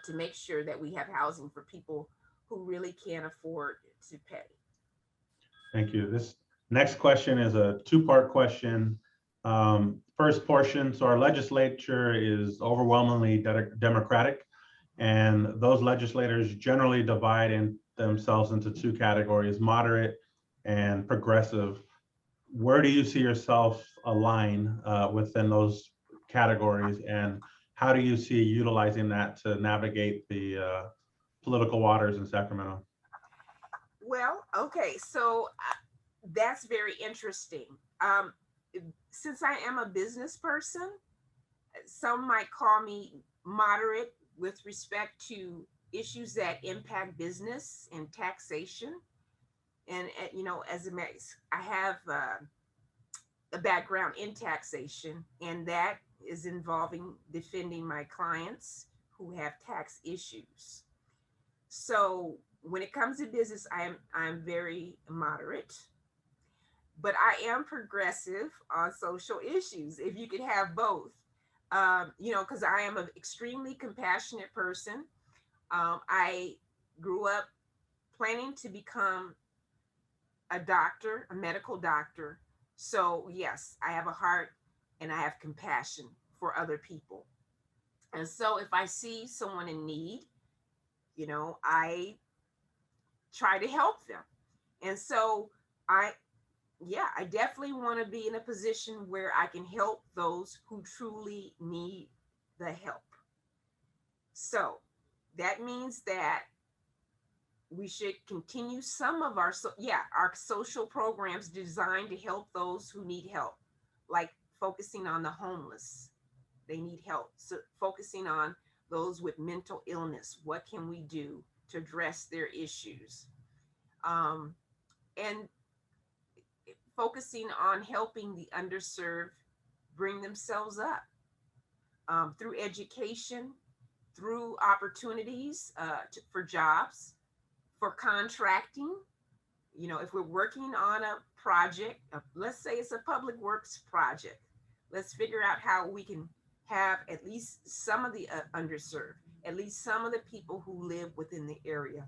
to make sure that we have housing for people who really can't afford to pay. Thank you. This next question is a two-part question. First portion, so our legislature is overwhelmingly Democratic, and those legislators generally divide themselves into two categories, moderate and progressive. Where do you see yourself align within those categories, and how do you see utilizing that to navigate the political waters in Sacramento? Well, okay, so that's very interesting. Since I am a business person, some might call me moderate with respect to issues that impact business and taxation. And as a max, I have a background in taxation, and that is involving defending my clients who have tax issues. So when it comes to business, I'm very moderate, but I am progressive on social issues. If you could have both, because I am an extremely compassionate person. I grew up planning to become a doctor, a medical doctor. So yes, I have a heart and I have compassion for other people. And so if I see someone in need, I try to help them. And so I definitely want to be in a position where I can help those who truly need the help. So that means that we should continue some of our social programs designed to help those who need help, like focusing on the homeless. They need help. So focusing on those with mental illness. What can we do to address their issues? And focusing on helping the underserved bring themselves up through education, through opportunities for jobs, for contracting. If we're working on a project, let's say it's a public works project, let's figure out how we can have at least some of the underserved, at least some of the people who live within the area,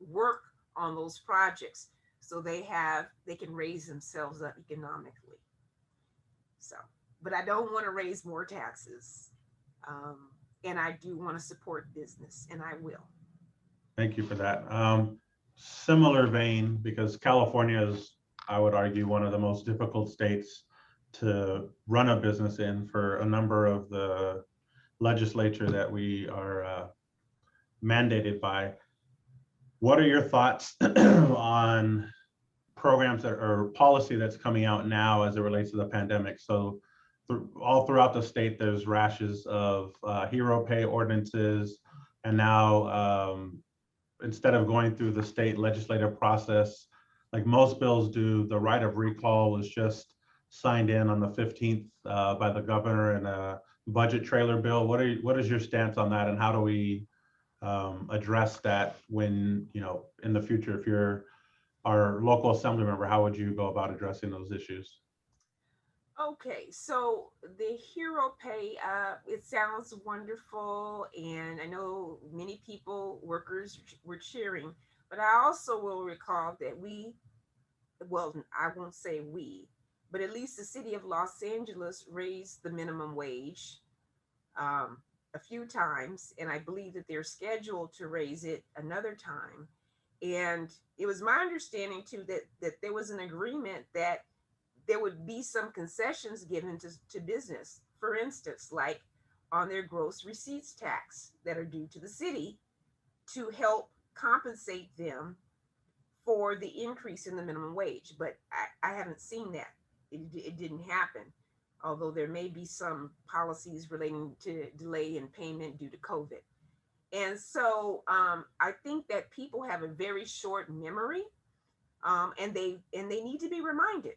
work on those projects so they can raise themselves up economically. So, but I don't want to raise more taxes. And I do want to support business, and I will. Thank you for that. Similar vein, because California is, I would argue, one of the most difficult states to run a business in for a number of the legislature that we are mandated by. What are your thoughts on programs or policy that's coming out now as it relates to the pandemic? So all throughout the state, there's rashes of hero pay ordinances. And now instead of going through the state legislative process, like most bills do, the right of recall was just signed in on the 15th by the governor in a budget trailer bill. What is your stance on that, and how do we address that when, in the future, if you're our local assembly member, how would you go about addressing those issues? Okay, so the hero pay, it sounds wonderful, and I know many people, workers were cheering, but I also will recall that well, I won't say we, but at least the city of Los Angeles raised the minimum wage a few times, and I believe that they're scheduled to raise it another time. And it was my understanding too that there was an agreement that there would be some concessions given to business. For instance, like on their gross receipts tax that are due to the city to help compensate them for the increase in the minimum wage. But I haven't seen that. It didn't happen, although there may be some policies relating to delay in payment due to COVID. And so I think that people have a very short memory, and they need to be reminded.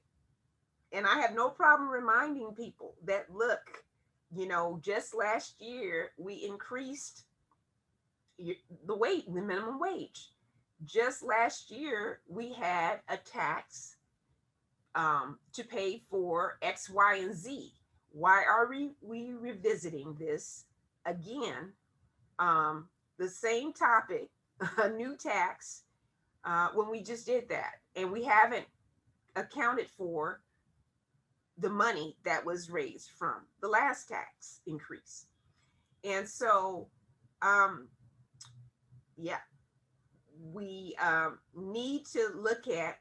And I have no problem reminding people that, look, just last year we increased the minimum wage. Just last year we had a tax to pay for X, Y, and Z. Why are we revisiting this again? The same topic, a new tax, when we just did that, and we haven't accounted for the money that was raised from the last tax increase. And so, yeah, we need to look at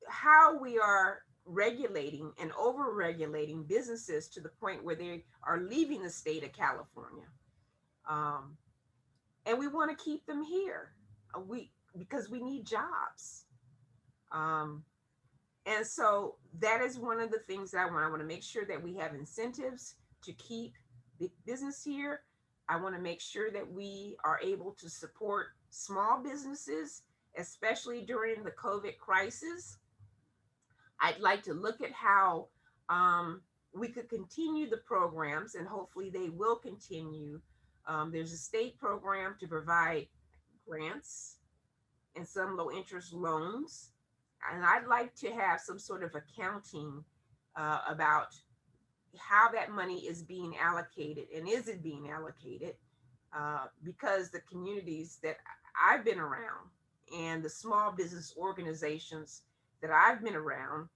how we are regulating and over regulating businesses to the point where they are leaving the state of California. And we want to keep them here because we need jobs. And so that is one of the things that I want to make sure that we have incentives to keep big business here. I want to make sure that we are able to support small businesses, especially during the COVID crisis. I'd like to look at how we could continue the programs, and hopefully they will continue. There's a state program to provide grants and some low interest loans. And I'd like to have some sort of accounting about how that money is being allocated, and is it being allocated, because the communities that I've been around and the small business organizations that I've been around,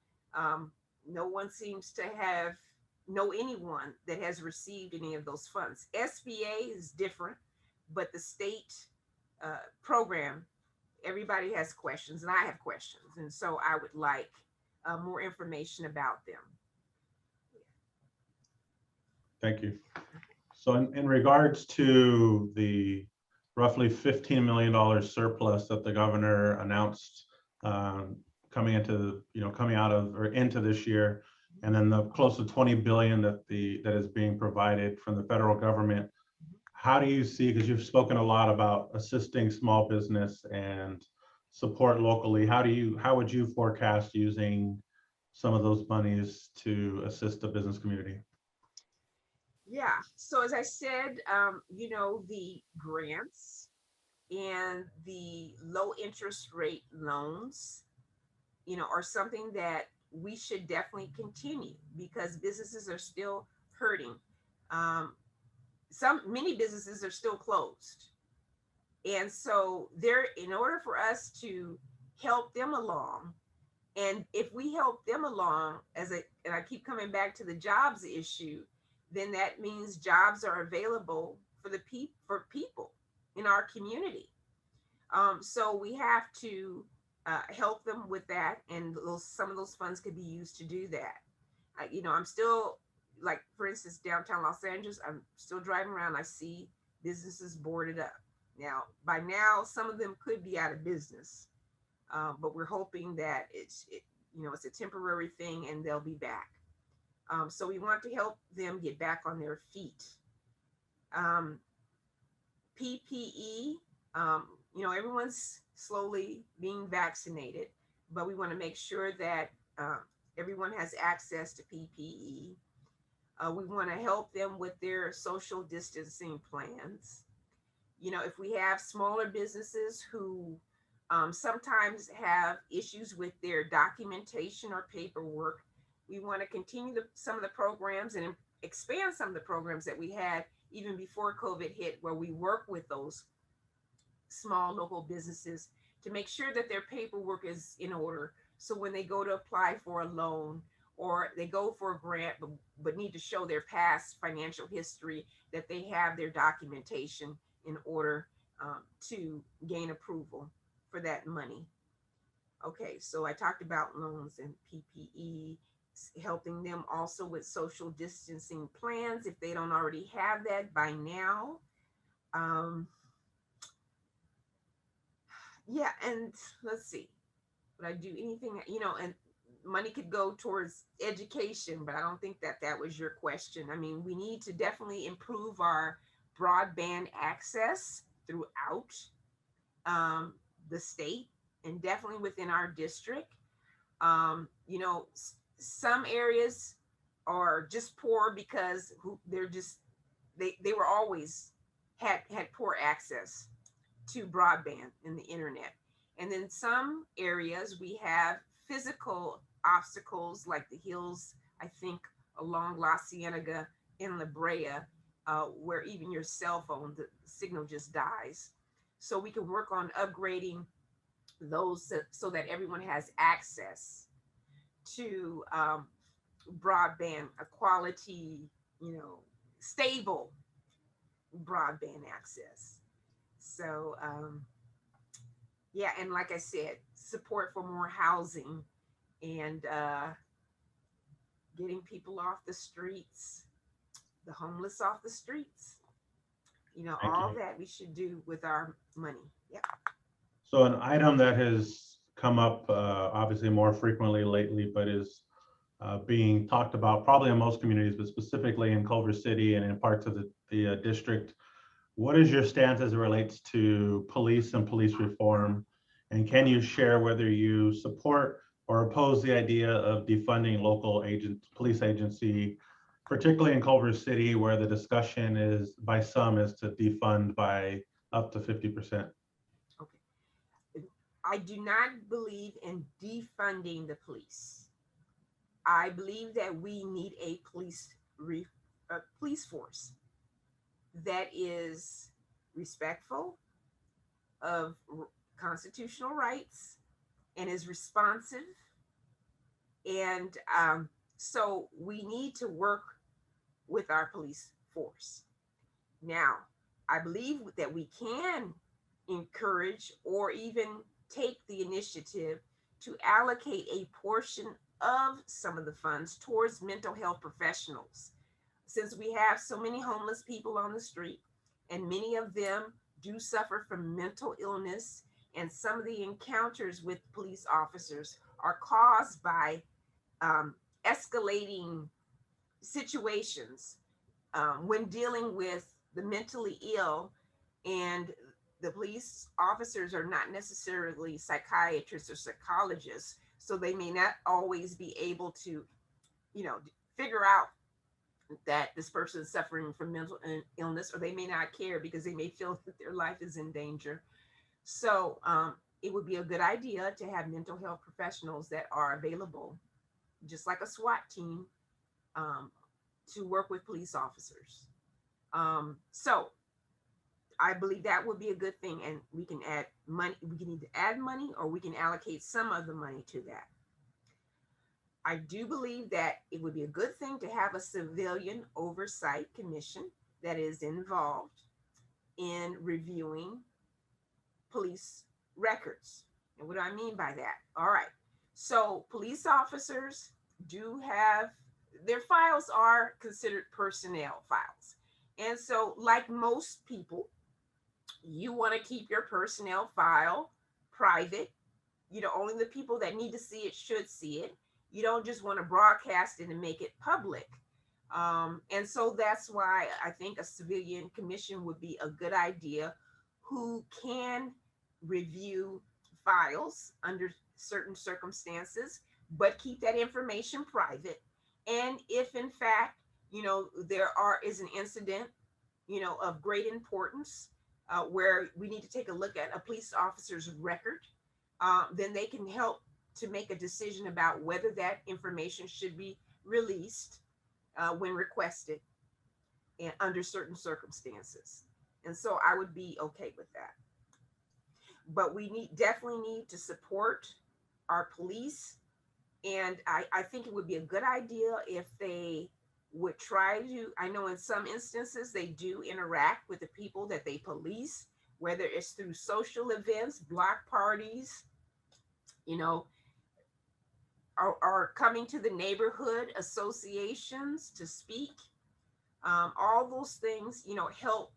no one seems to know anyone that has received any of those funds. SBA is different, but the state program, everybody has questions, and I have questions. And so I would like more information about them. Thank you. So in regards to the roughly $15 million surplus that the governor announced coming out of or into this year, and then the close to 20 billion that is being provided from the federal government, how do you see, because you've spoken a lot about assisting small business and support locally, how would you forecast using some of those monies to assist the business community? Yeah, so as I said, the grants and the low interest rate loans, are something that we should definitely continue, because businesses are still hurting. Many businesses are still closed. And so in order for us to help them along, and if we help them along, and I keep coming back to the jobs issue, then that means jobs are available for people in our community. So we have to help them with that, and some of those funds could be used to do that. I'm still, like, for instance, downtown Los Angeles, I'm still driving around, I see businesses boarded up. Now, by now, some of them could be out of business, but we're hoping that it's a temporary thing and they'll be back. So we want to help them get back on their feet. Um, PPE, everyone's slowly being vaccinated, but we want to make sure that everyone has access to PPE. We want to help them with their social distancing plans. If we have smaller businesses who sometimes have issues with their documentation or paperwork, we want to continue some of the programs and expand some of the programs that we had even before COVID hit, where we work with those small local businesses to make sure that their paperwork is in order. So when they go to apply for a loan or they go for a grant, but need to show their past financial history, that they have their documentation in order to gain approval for that money. Okay, so I talked about loans and PPE, helping them also with social distancing plans if they don't already have that by now. Um, yeah, and let's see, would I do anything, and money could go towards education, but I don't think that that was your question. I mean, we need to definitely improve our broadband access throughout the state and definitely within our district. Some areas are just poor because they're just they were always had poor access to broadband and the internet. And then some areas we have physical obstacles like the hills, I think along La Cienega in La Brea, where even your cell phone, the signal just dies. So we can work on upgrading those so that everyone has access to broadband, a quality, stable broadband access. So, yeah, and like I said, support for more housing and getting people off the streets, the homeless off the streets. Thank All you. that we should do with our money. Yeah. So an item that has come up obviously more frequently lately, but is being talked about probably in most communities, but specifically in Culver City and in parts of the district. What is your stance as it relates to police and police reform? And can you share whether you support or oppose the idea of defunding local police agency, particularly in Culver City, where the discussion is by some is to defund by up to 50%? Okay. I do not believe in defunding the police. I believe that we need a police force that is respectful of constitutional rights and is responsive. And so we need to work with our police force. Now, I believe that we can encourage or even take the initiative to allocate a portion of some of the funds towards mental health professionals. Since we have so many homeless people on the street, and many of them do suffer from mental illness, and some of the encounters with police officers are caused by escalating situations when dealing with the mentally ill, and the police officers are not necessarily psychiatrists or psychologists, so they may not always be able to, figure out that this person is suffering from mental illness, or they may not care because they may feel that their life is in danger. So it would be a good idea to have mental health professionals that are available, just like a SWAT team, um, to work with police officers. So I believe that would be a good thing, and we can add money. We can either add money or we can allocate some of the money to that. I do believe that it would be a good thing to have a civilian oversight commission that is involved in reviewing police records. And what do I mean by that? All right. So police officers do have their files are considered personnel files. And so, like most people, you want to keep your personnel file private. Only the people that need to see it should see it. you don't just want to broadcast it and make it public. And so that's why I think a civilian commission would be a good idea, who can review files under certain circumstances, but keep that information private. And if in fact, is an incident, of great importance, where we need to take a look at a police officer's record, then they can help to make a decision about whether that information should be released when requested and under certain circumstances. And so I would be okay with that. But we definitely need to support our police. And I think it would be a good idea if they would try to, I know in some instances they do interact with the people that they police, whether it's through social events, block parties, or coming to the neighborhood associations to speak. All those things, help,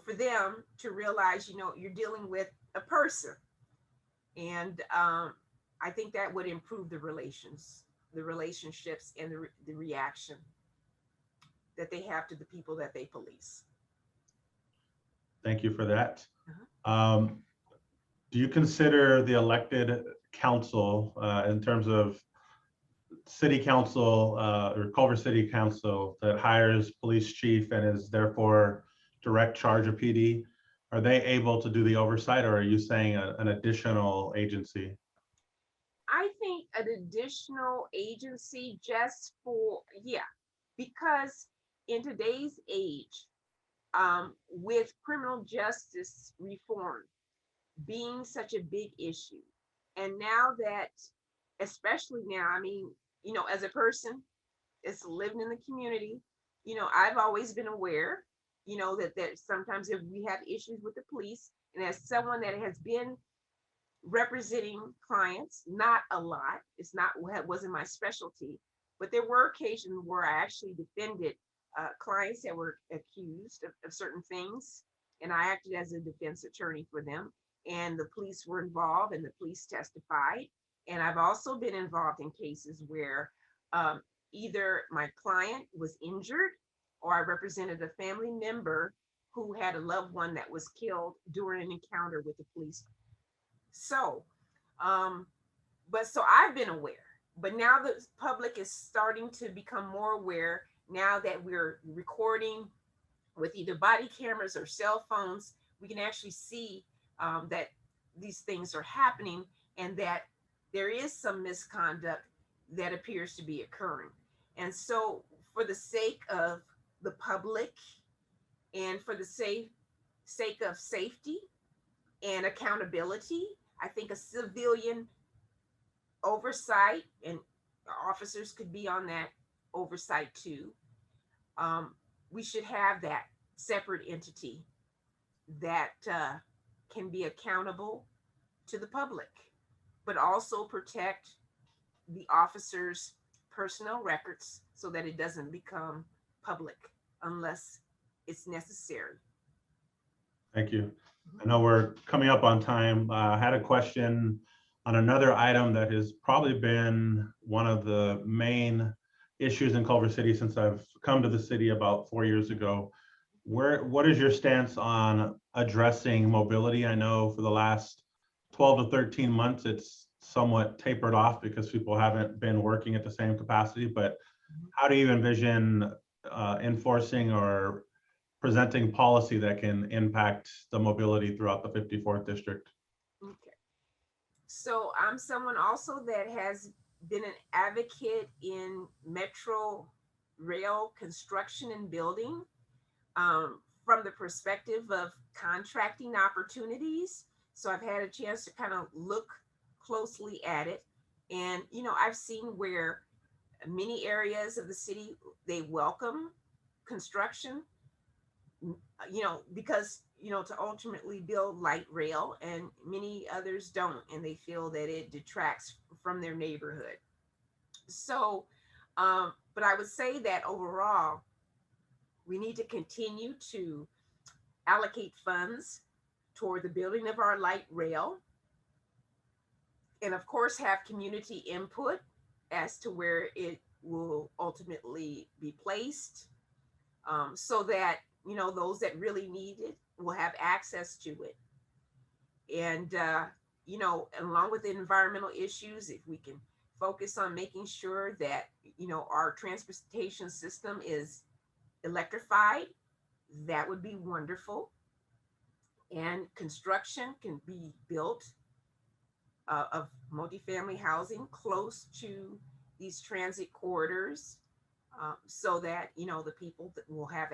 for them to realize, you're dealing with a person. And I think that would improve the relationships, and the reaction that they have to the people that they police. Thank you for that. Do you consider the elected council in terms of city council or Culver City Council that hires police chief and is therefore direct charge of PD? Are they able to do the oversight, or are you saying an additional agency? I think an additional agency just for, because in today's age, with criminal justice reform being such a big issue, and now that, especially now, I mean, as a person that's living in the community, I've always been aware, that sometimes if we have issues with the police, and as someone that has been representing clients, not a lot, wasn't my specialty, but there were occasions where I actually defended clients that were accused of certain things, and I acted as a defense attorney for them, and the police were involved and the police testified. And I've also been involved in cases where either my client was injured, or I represented a family member who had a loved one that was killed during an encounter with the police. So, so I've been aware, but now the public is starting to become more aware now that we're recording with either body cameras or cell phones. We can actually see that these things are happening, and that there is some misconduct that appears to be occurring. And so for the sake of the public, and for the sake of safety and accountability, I think a civilian oversight, and officers could be on that oversight too. We should have that separate entity that can be accountable to the public, but also protect the officers' personnel records so that it doesn't become public unless it's necessary. Thank you. I know we're coming up on time. I had a question on another item that has probably been one of the main issues in Culver City since I've come to the city about 4 years ago. What is your stance on addressing mobility? I know for the last 12 to 13 months, it's somewhat tapered off because people haven't been working at the same capacity, but how do you envision enforcing or presenting policy that can impact the mobility throughout the 54th district? Okay. So I'm someone also that has been an advocate in metro rail construction and building, from the perspective of contracting opportunities. So I've had a chance to kind of look closely at it. And, I've seen where many areas of the city, they welcome construction, because, to ultimately build light rail, and many others don't, and they feel that it detracts from their neighborhood. So, but I would say that overall, we need to continue to allocate funds toward the building of our light rail. and of course have community input as to where it will ultimately be placed, so that those that really need it will have access to it. And along with the environmental issues, if we can focus on making sure that our transportation system is electrified, that would be wonderful. And construction can be built of multifamily housing close to these transit corridors, so that the people that will have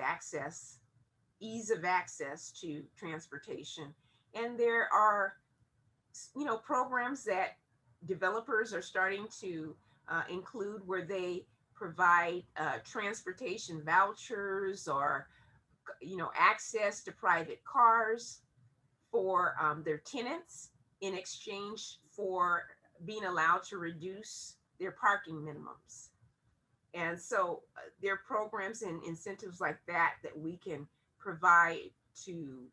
ease of access to transportation. And there are programs that developers are starting to include, where they provide transportation vouchers, or access to private cars for their tenants, in exchange for being allowed to reduce their parking minimums. And so there are programs and incentives like that that we can provide to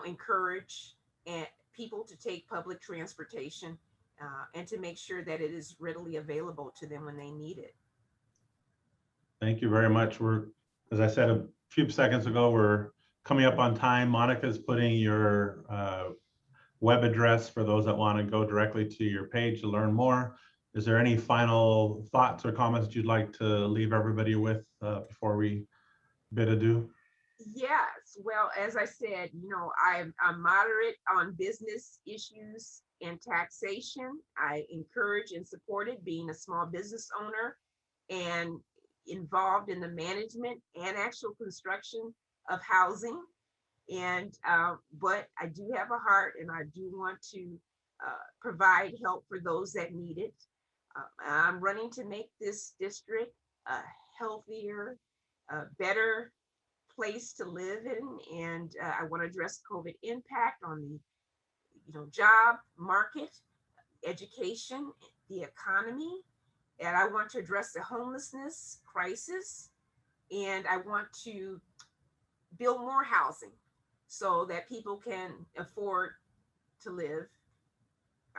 encourage people to take public transportation, and to make sure that it is readily available to them when they need it. Thank you very much. As I said a few seconds ago, we're coming up on time. Monica's putting your web address for those that want to go directly to your page to learn more. Is there any final thoughts or comments that you'd like to leave everybody with before we bid adieu? Yes, well, as I said, I'm moderate on business issues and taxation. I encourage and support it, being a small business owner and involved in the management and actual construction of housing. And but I do have a heart, and I do want to provide help for those that need it. I'm running to make this district a healthier, better place to live in, and I want to address COVID impact on the job market, education, the economy, and I want to address the homelessness crisis, and I want to build more housing so that people can afford to live.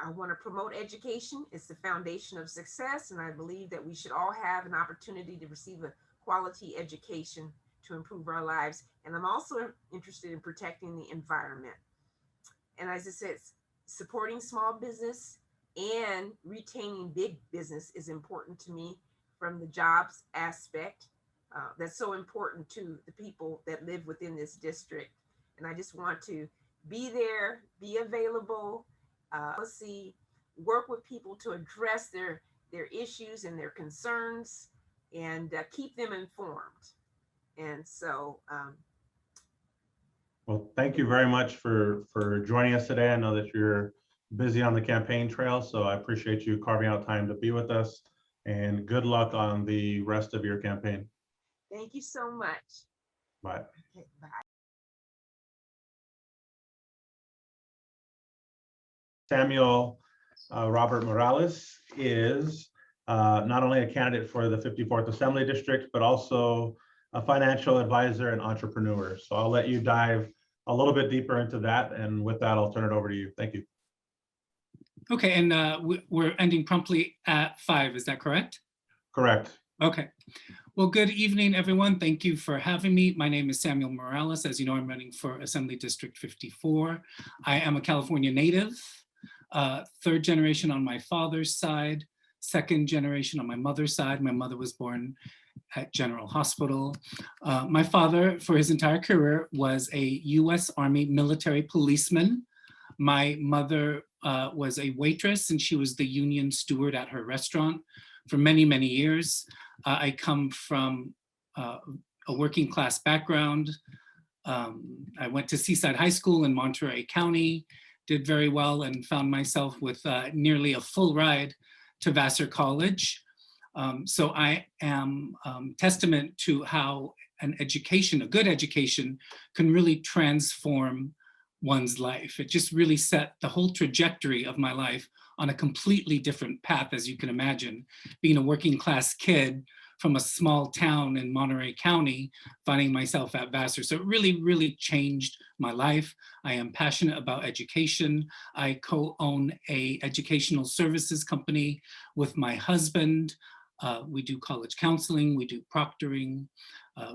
I want to promote education. It's the foundation of success, and I believe that we should all have an opportunity to receive a quality education to improve our lives. And I'm also interested in protecting the environment. And as I said, supporting small business and retaining big business is important to me, from the jobs aspect. That's so important to the people that live within this district. And I just want to be there, be available, work with people to address their issues and their concerns, and keep them informed. And so, well, thank you very much for joining us today. I know that you're busy on the campaign trail, so I appreciate you carving out time to be with us, and good luck on the rest of your campaign. thank you so much. Bye. Okay, bye. Samuel Robert Morales is not only a candidate for the 54th Assembly District, but also a financial advisor and entrepreneur. So I'll let you dive a little bit deeper into that. And with that, I'll turn it over to you. Thank you. Okay, and we're ending promptly at 5, is that correct? Correct. Okay. Well, good evening, everyone. Thank you for having me. My name is Samuel Morales. As you know, I'm running for Assembly District 54. I am a California native, third generation on my father's side, second generation on my mother's side. My mother was born at General Hospital. My father, for his entire career, was a US Army military policeman. My mother was a waitress, and she was the union steward at her restaurant for many, many years. I come from a working class background. I went to Seaside High School in Monterey County, did very well, and found myself with nearly a full ride to Vassar College. So I am testament to how an education, a good education, can really transform one's life. It just really set the whole trajectory of my life on a completely different path, as you can imagine. Being a working class kid from a small town in Monterey County, finding myself at Vassar. So it really, really changed my life. I am passionate about education. I co-own a educational services company with my husband. We do college counseling, we do proctoring,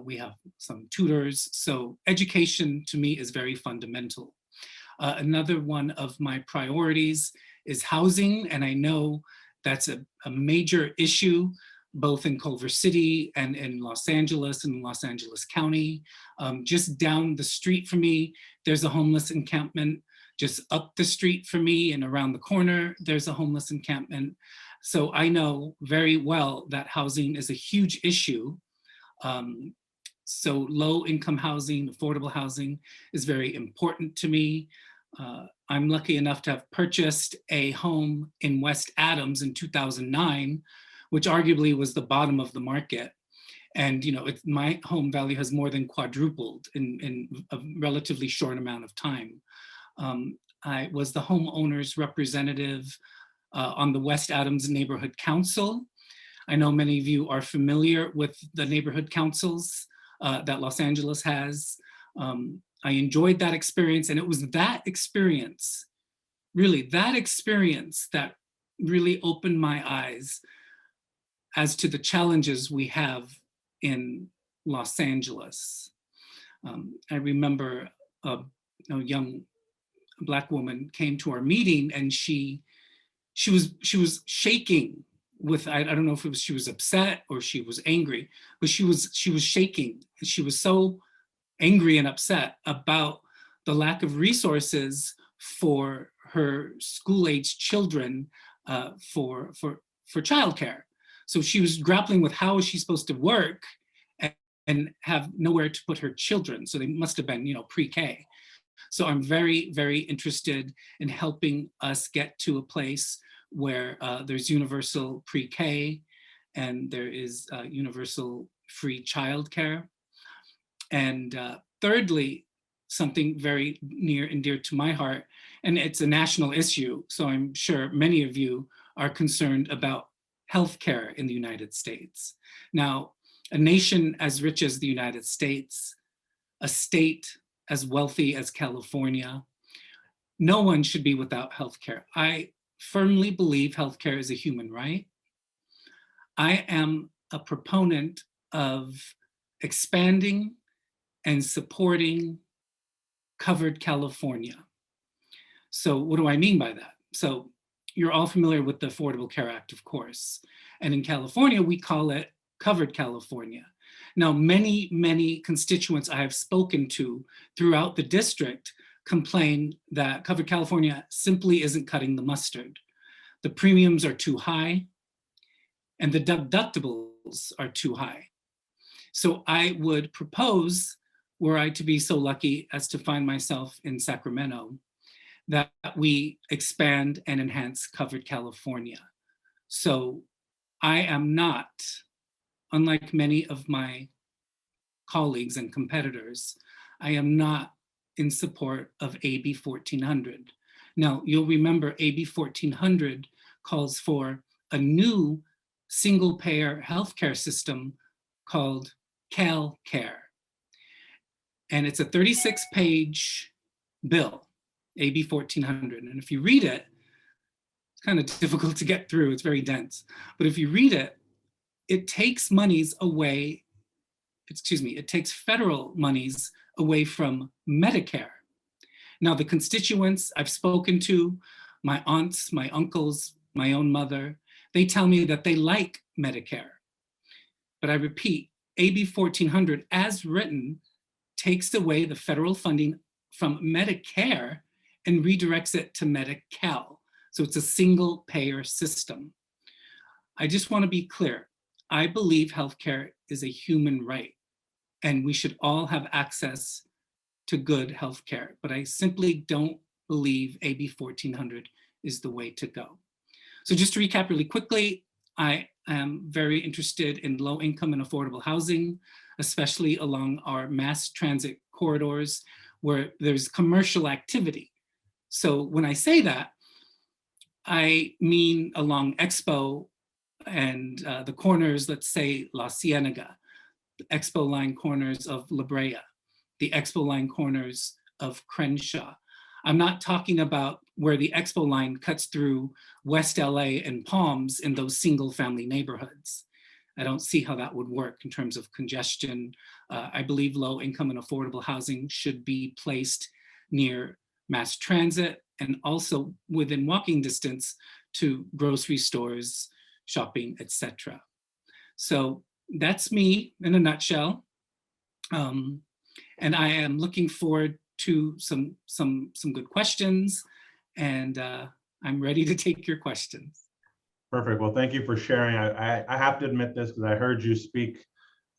we have some tutors. So education to me is very fundamental. Another one of my priorities is housing, and I know that's a major issue both in Culver City and in Los Angeles and Los Angeles County. Just down the street from me, there's a homeless encampment. Just up the street from me and around the corner, there's a homeless encampment. So I know very well that housing is a huge issue. So low income housing, affordable housing is very important to me. I'm lucky enough to have purchased a home in West Adams in 2009, which arguably was the bottom of the market. And my home value has more than quadrupled in a relatively short amount of time. I was the homeowner's representative on the West Adams Neighborhood Council. I know many of you are familiar with the neighborhood councils that Los Angeles has. I enjoyed that experience, and it was that experience, really that experience, that really opened my eyes as to the challenges we have in Los Angeles. I remember a young Black woman came to our meeting, and she was shaking with, I don't know if she was upset or she was angry, but she was shaking. She was so angry and upset about the lack of resources for her school-aged children for childcare. So she was grappling with how is she supposed to work and have nowhere to put her children. So they must have been, pre-K. So I'm very, very interested in helping us get to a place where there's universal pre-K and there is universal free childcare. And thirdly, something very near and dear to my heart, and it's a national issue, so I'm sure many of you are concerned about healthcare in the United States. Now, a nation as rich as the United States, a state as wealthy as California, no one should be without healthcare. I firmly believe healthcare is a human right. I am a proponent of expanding and supporting covered California. So what do I mean by that? So you're all familiar with the Affordable Care Act, of course. And in California, we call it covered California. Now, many, many constituents I have spoken to throughout the district complain that covered California simply isn't cutting the mustard. The premiums are too high and the deductibles are too high. So I would propose, were I to be so lucky as to find myself in Sacramento, that we expand and enhance covered California. So I am not, unlike many of my colleagues and competitors, I am not in support of AB 1400. Now, you'll remember AB 1400 calls for a new single-payer healthcare system called CalCare. And it's a 36-page bill, AB 1400. And if you read it, it's kind of difficult to get through, it's very dense. But if you read it, it takes monies away, it takes federal monies away from Medicare. Now, the constituents I've spoken to, my aunts, my uncles, my own mother, they tell me that they like Medicare. But I repeat, AB 1400 as written takes away the federal funding from Medicare and redirects it to Medi-Cal. So it's a single payer system. I just want to be clear. I believe healthcare is a human right and we should all have access to good healthcare, but I simply don't believe AB 1400 is the way to go. So just to recap really quickly, I am very interested in low income and affordable housing, especially along our mass transit corridors where there's commercial activity. So when I say that, I mean along Expo the corners, let's say La Cienega, the Expo line corners of La Brea, the Expo line corners of Crenshaw. I'm not talking about where the Expo line cuts through West LA and Palms in those single family neighborhoods. I don't see how that would work in terms of congestion. I believe low income and affordable housing should be placed near mass transit and also within walking distance to grocery stores, shopping, etc. So that's me in a nutshell. And I am looking forward to some good questions, and I'm ready to take your questions. Perfect. Well, thank you for sharing. I have to admit this because I heard you speak,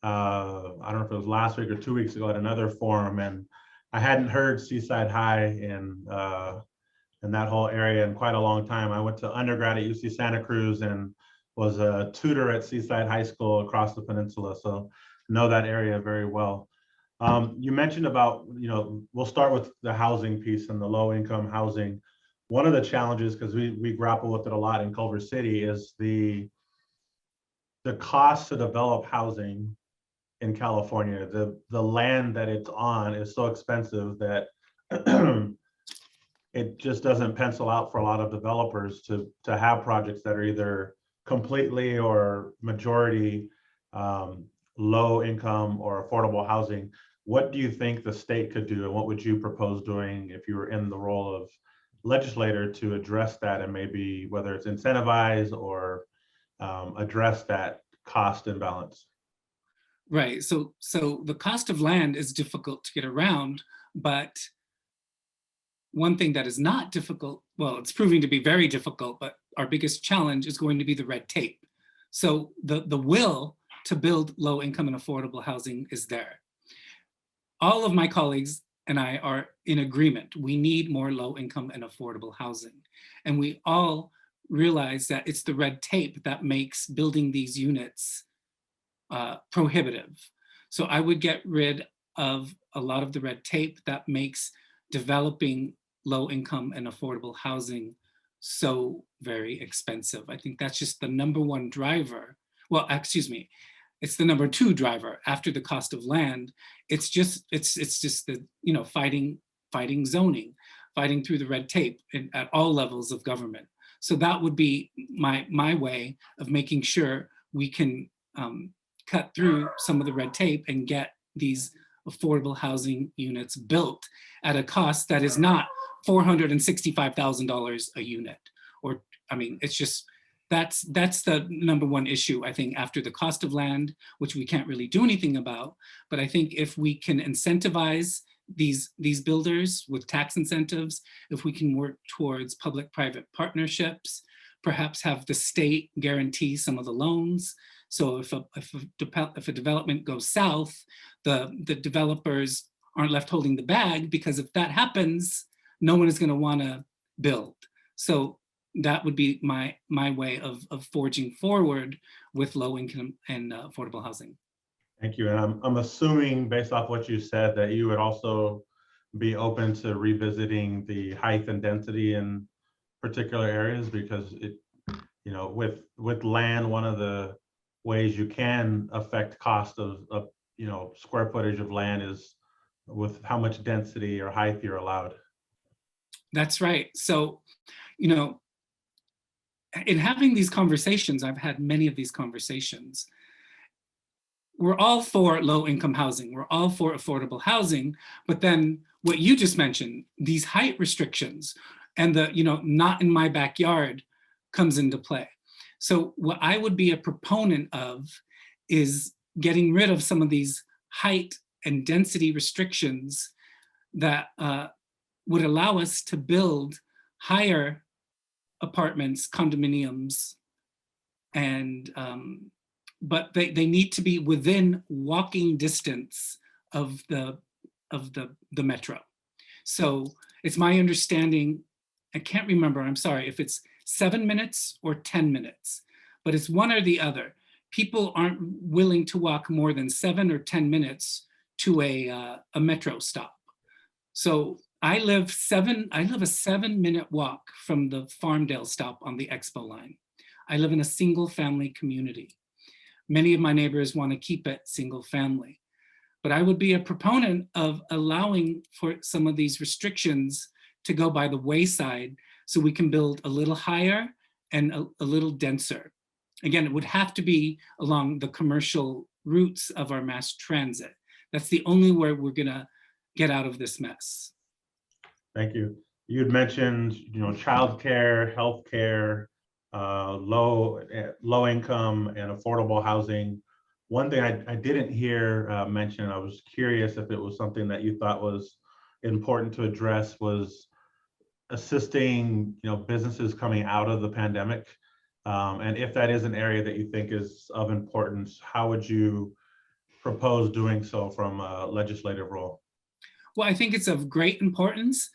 I don't know if it was last week or 2 weeks ago at another forum, and I hadn't heard Seaside High in that whole area in quite a long time. I went to undergrad at UC Santa Cruz and was a tutor at Seaside High School across the peninsula, so know that area very well. You mentioned about, we'll start with the housing piece and the low income housing. One of the challenges, because we grapple with it a lot in Culver City, is the cost to develop housing in California. The land that it's on is so expensive that it just doesn't pencil out for a lot of developers to have projects that are either completely or majority low income or affordable housing. What do you think the state could do, and what would you propose doing if you were in the role of legislator to address that, and maybe whether it's incentivize or address that cost imbalance? Right. So the cost of land is difficult to get around, but one thing that is not difficult, well, it's proving to be very difficult, but our biggest challenge is going to be the red tape. So the will to build low income and affordable housing is there. All of my colleagues and I are in agreement. We need more low income and affordable housing. And we all realize that it's the red tape that makes building these units prohibitive. So I would get rid of a lot of the red tape that makes developing low income and affordable housing so very expensive. I think that's just the number one driver. Well, excuse me, it's the number two driver after the cost of land. It's just the, fighting zoning, fighting through the red tape at all levels of government. So that would be my way of making sure we can cut through some of the red tape and get these affordable housing units built at a cost that is not $465,000 a unit. Or, I mean, it's just, that's the number one issue, I think, after the cost of land, which we can't really do anything about. But I think if we can incentivize these builders with tax incentives, if we can work towards public-private partnerships, perhaps have the state guarantee some of the loans. So if a development goes south, the developers aren't left holding the bag, because if that happens, no one is going to want to build. So that would be my way of forging forward with low income and affordable housing. Thank you. And I'm assuming, based off what you said, that you would also be open to revisiting the height and density in particular areas, because it, with land, one of the ways you can affect cost of square footage of land is with how much density or height you're allowed. That's right. So, in having these conversations, I've had many of these conversations. We're all for low income housing. We're all for affordable housing. But then what you just mentioned, these height restrictions and the, not in my backyard comes into play. So what I would be a proponent of is getting rid of some of these height and density restrictions that would allow us to build higher apartments, condominiums, and but they need to be within walking distance of the metro. So it's my understanding, I can't remember, I'm sorry, if it's 7 minutes or 10 minutes, but it's one or the other. People aren't willing to walk more than 7 or 10 minutes to a metro stop. So I live a 7-minute walk from the Farmdale stop on the Expo line. I live in a single family community. Many of my neighbors want to keep it single family. But I would be a proponent of allowing for some of these restrictions to go by the wayside so we can build a little higher and a little denser. Again, it would have to be along the commercial routes of our mass transit. That's the only way we're gonna get out of this mess. Thank you. You'd mentioned, childcare, healthcare, low income and affordable housing. One thing I didn't hear mentioned, I was curious if it was something that you thought was important to address, was assisting, businesses coming out of the pandemic. And if that is an area that you think is of importance, how would you propose doing so from a legislative role? Well, I think it's of great importance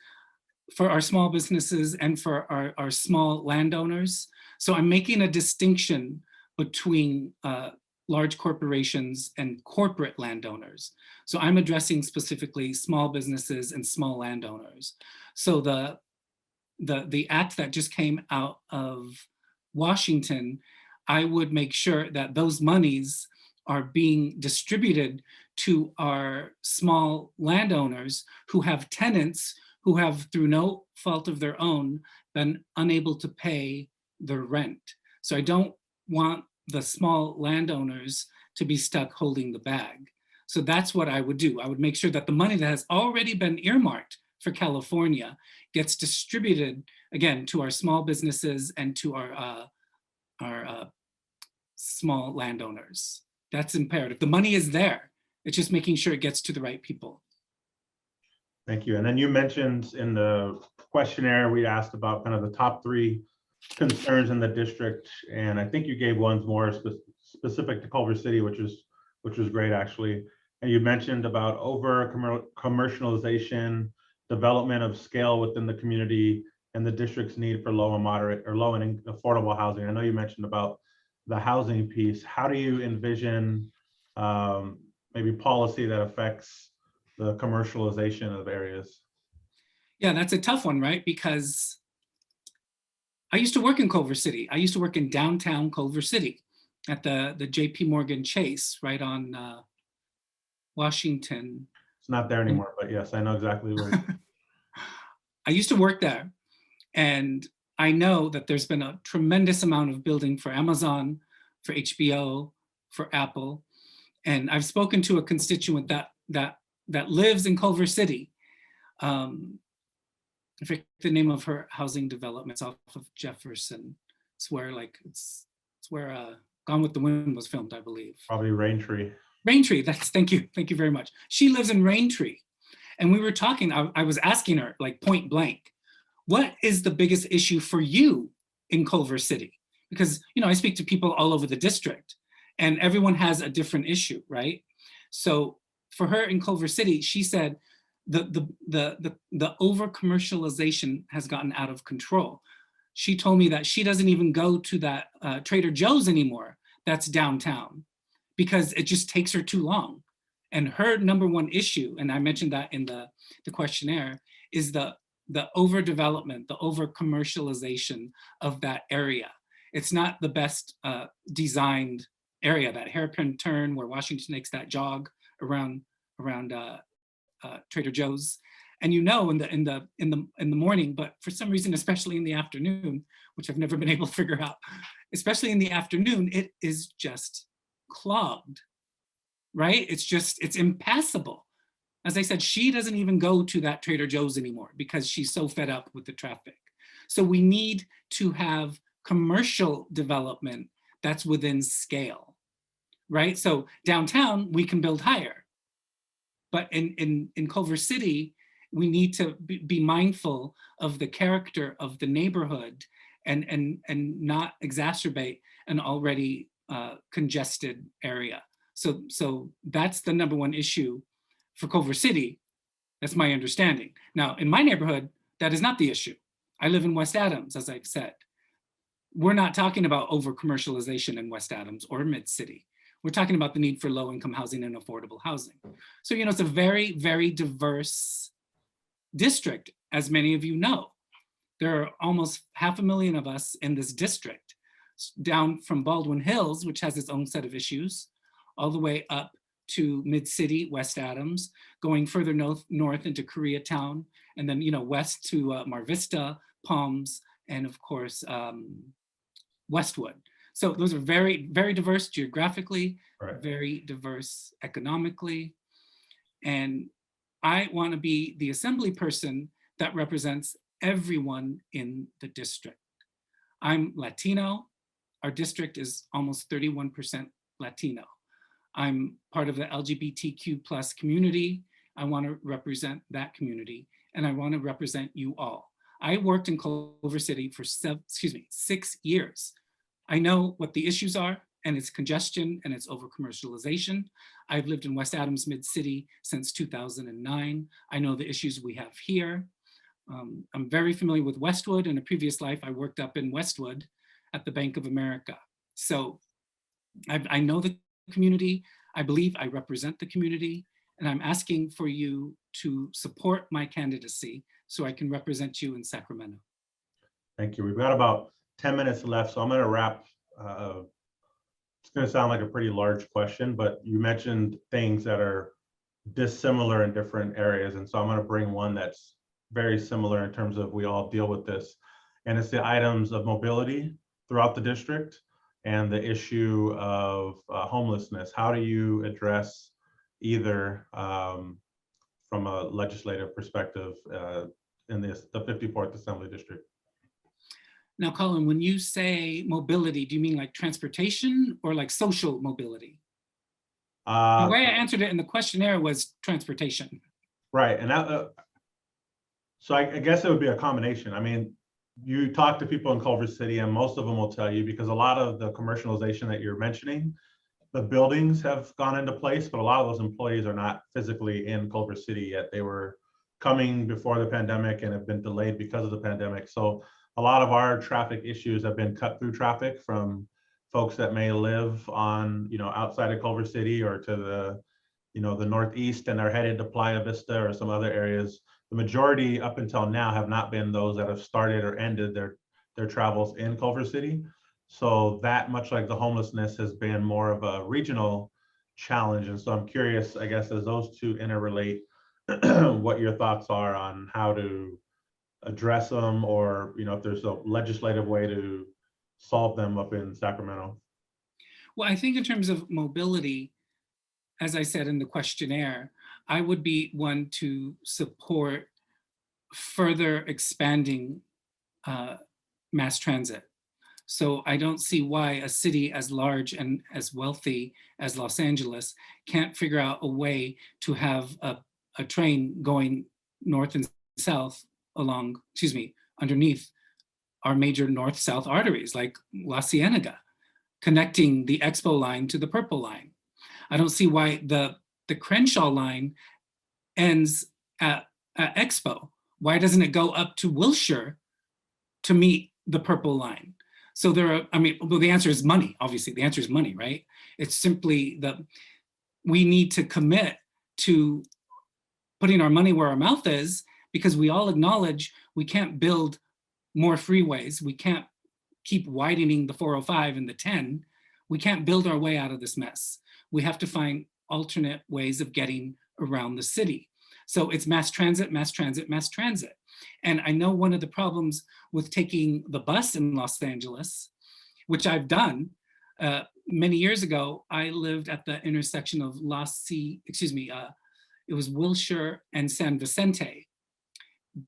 for our small businesses and for our small landowners. So I'm making a distinction between large corporations and corporate landowners. So I'm addressing specifically small businesses and small landowners. So the act that just came out of Washington, I would make sure that those monies are being distributed to our small landowners who have tenants who have, through no fault of their own, been unable to pay their rent. So I don't want the small landowners to be stuck holding the bag. So that's what I would do. I would make sure that the money that has already been earmarked for California gets distributed, again, to our small businesses and to our small landowners. That's imperative. The money is there. It's just making sure it gets to the right people. Thank you. And then you mentioned in the questionnaire, we asked about kind of the top 3 concerns in the district. And I think you gave ones more specific to Culver City, which was great, actually. And you mentioned about commercialization, development of scale within the community, and the district's need for low and moderate or low and affordable housing. I know you mentioned about the housing piece. How do you envision maybe policy that affects the commercialization of areas? Yeah, that's a tough one, right? Because I used to work in Culver City. I used to work in downtown Culver City at the JP Morgan Chase, right on Washington. It's not there anymore, but yes, I know exactly where. I used to work there, and I know that there's been a tremendous amount of building for Amazon, for HBO, for Apple. And I've spoken to a constituent that lives in Culver City. I forget the name of her housing development. It's off of Jefferson. It's where Gone with the Wind was filmed, I believe. Probably Raintree. Raintree, thank you very much. She lives in Raintree. And we were talking, I was asking her like point blank, what is the biggest issue for you in Culver City? Because, I speak to people all over the district and everyone has a different issue, right? So for her in Culver City, she said the over commercialization has gotten out of control. She told me that she doesn't even go to that Trader Joe's anymore that's downtown because it just takes her too long. And her number one issue, and I mentioned that in the questionnaire, is the overdevelopment, the over commercialization of that area. It's not the best designed area, that hairpin turn where Washington takes that jog around Trader Joe's. And in the morning, but for some reason, especially in the afternoon, which I've never been able to figure out, especially in the afternoon, it is just clogged, right? It's impassable. As I said, she doesn't even go to that Trader Joe's anymore because she's so fed up with the traffic. So we need to have commercial development that's within scale, right? So downtown, we can build higher. But in Culver City, we need to be mindful of the character of the neighborhood and not exacerbate an already congested area. So that's the number one issue for Culver City. That's my understanding. Now, in my neighborhood, that is not the issue. I live in West Adams, as I've said. We're not talking about over commercialization in West Adams or Mid-City. We're talking about the need for low-income housing and affordable housing. So, it's a very, very diverse district, as many of you know. There are almost 500,000 of us in this district. down from Baldwin Hills, which has its own set of issues, all the way up to Mid-City, West Adams, going further north into Koreatown, and then west to Mar Vista, Palms, and of course, Westwood. So those are very, very diverse geographically, Right. very diverse economically. And I want to be the assembly person that represents everyone in the district. I'm Latino. Our district is almost 31% Latino. I'm part of the LGBTQ plus community. I want to represent that community, and I want to represent you all. I worked in Culver City for 6 years. I know what the issues are, and it's congestion and it's over-commercialization. I've lived in West Adams Mid-City since 2009. I know the issues we have here. I'm very familiar with Westwood. In a previous life, I worked up in Westwood at the Bank of America. So I know the community. I believe I represent the community, and I'm asking for you to support my candidacy so I can represent you in Sacramento. Thank you. We've got about 10 minutes left, so I'm going to wrap. It's going to sound like a pretty large question, but you mentioned things that are dissimilar in different areas. And so I'm going to bring one that's very similar in terms of we all deal with this. And it's the items of mobility throughout the district and the issue of homelessness. How do you address either from a legislative perspective in the 54th Assembly District? Now, Colin, when you say mobility, do you mean like transportation or like social mobility? The way I answered it in the questionnaire was transportation. Right, and that, so I guess it would be a combination. I mean, you talk to people in Culver City and most of them will tell you, because a lot of the commercialization that you're mentioning, the buildings have gone into place, but a lot of those employees are not physically in Culver City yet. They were coming before the pandemic and have been delayed because of the pandemic. So a lot of our traffic issues have been cut through traffic from folks that may live on, outside of Culver City or to the, the Northeast, and they're headed to Playa Vista or some other areas. The majority up until now have not been those that have started or ended their travels in Culver City. So that, much like the homelessness, has been more of a regional challenge. And so I'm curious, I guess, as those two interrelate, what your thoughts are on how to address them, or if there's a legislative way to solve them up in Sacramento. Well, I think in terms of mobility, as I said in the questionnaire, I would be one to support further expanding mass transit. So I don't see why a city as large and as wealthy as Los Angeles can't figure out a way to have a train going north and south along, underneath our major north-south arteries like La Cienega, connecting the Expo line to the Purple line. I don't see why the Crenshaw line ends at Expo. Why doesn't it go up to Wilshire to meet the Purple line? So the answer is money, obviously. The answer is money, right? It's simply that we need to commit to putting our money where our mouth is, because we all acknowledge we can't build more freeways. We can't keep widening the 405 and the 10. We can't build our way out of this mess. We have to find alternate ways of getting around the city. So it's mass transit, mass transit, mass transit. And I know one of the problems with taking the bus in Los Angeles, which I've done, many years ago, I lived at the intersection of it was Wilshire and San Vicente,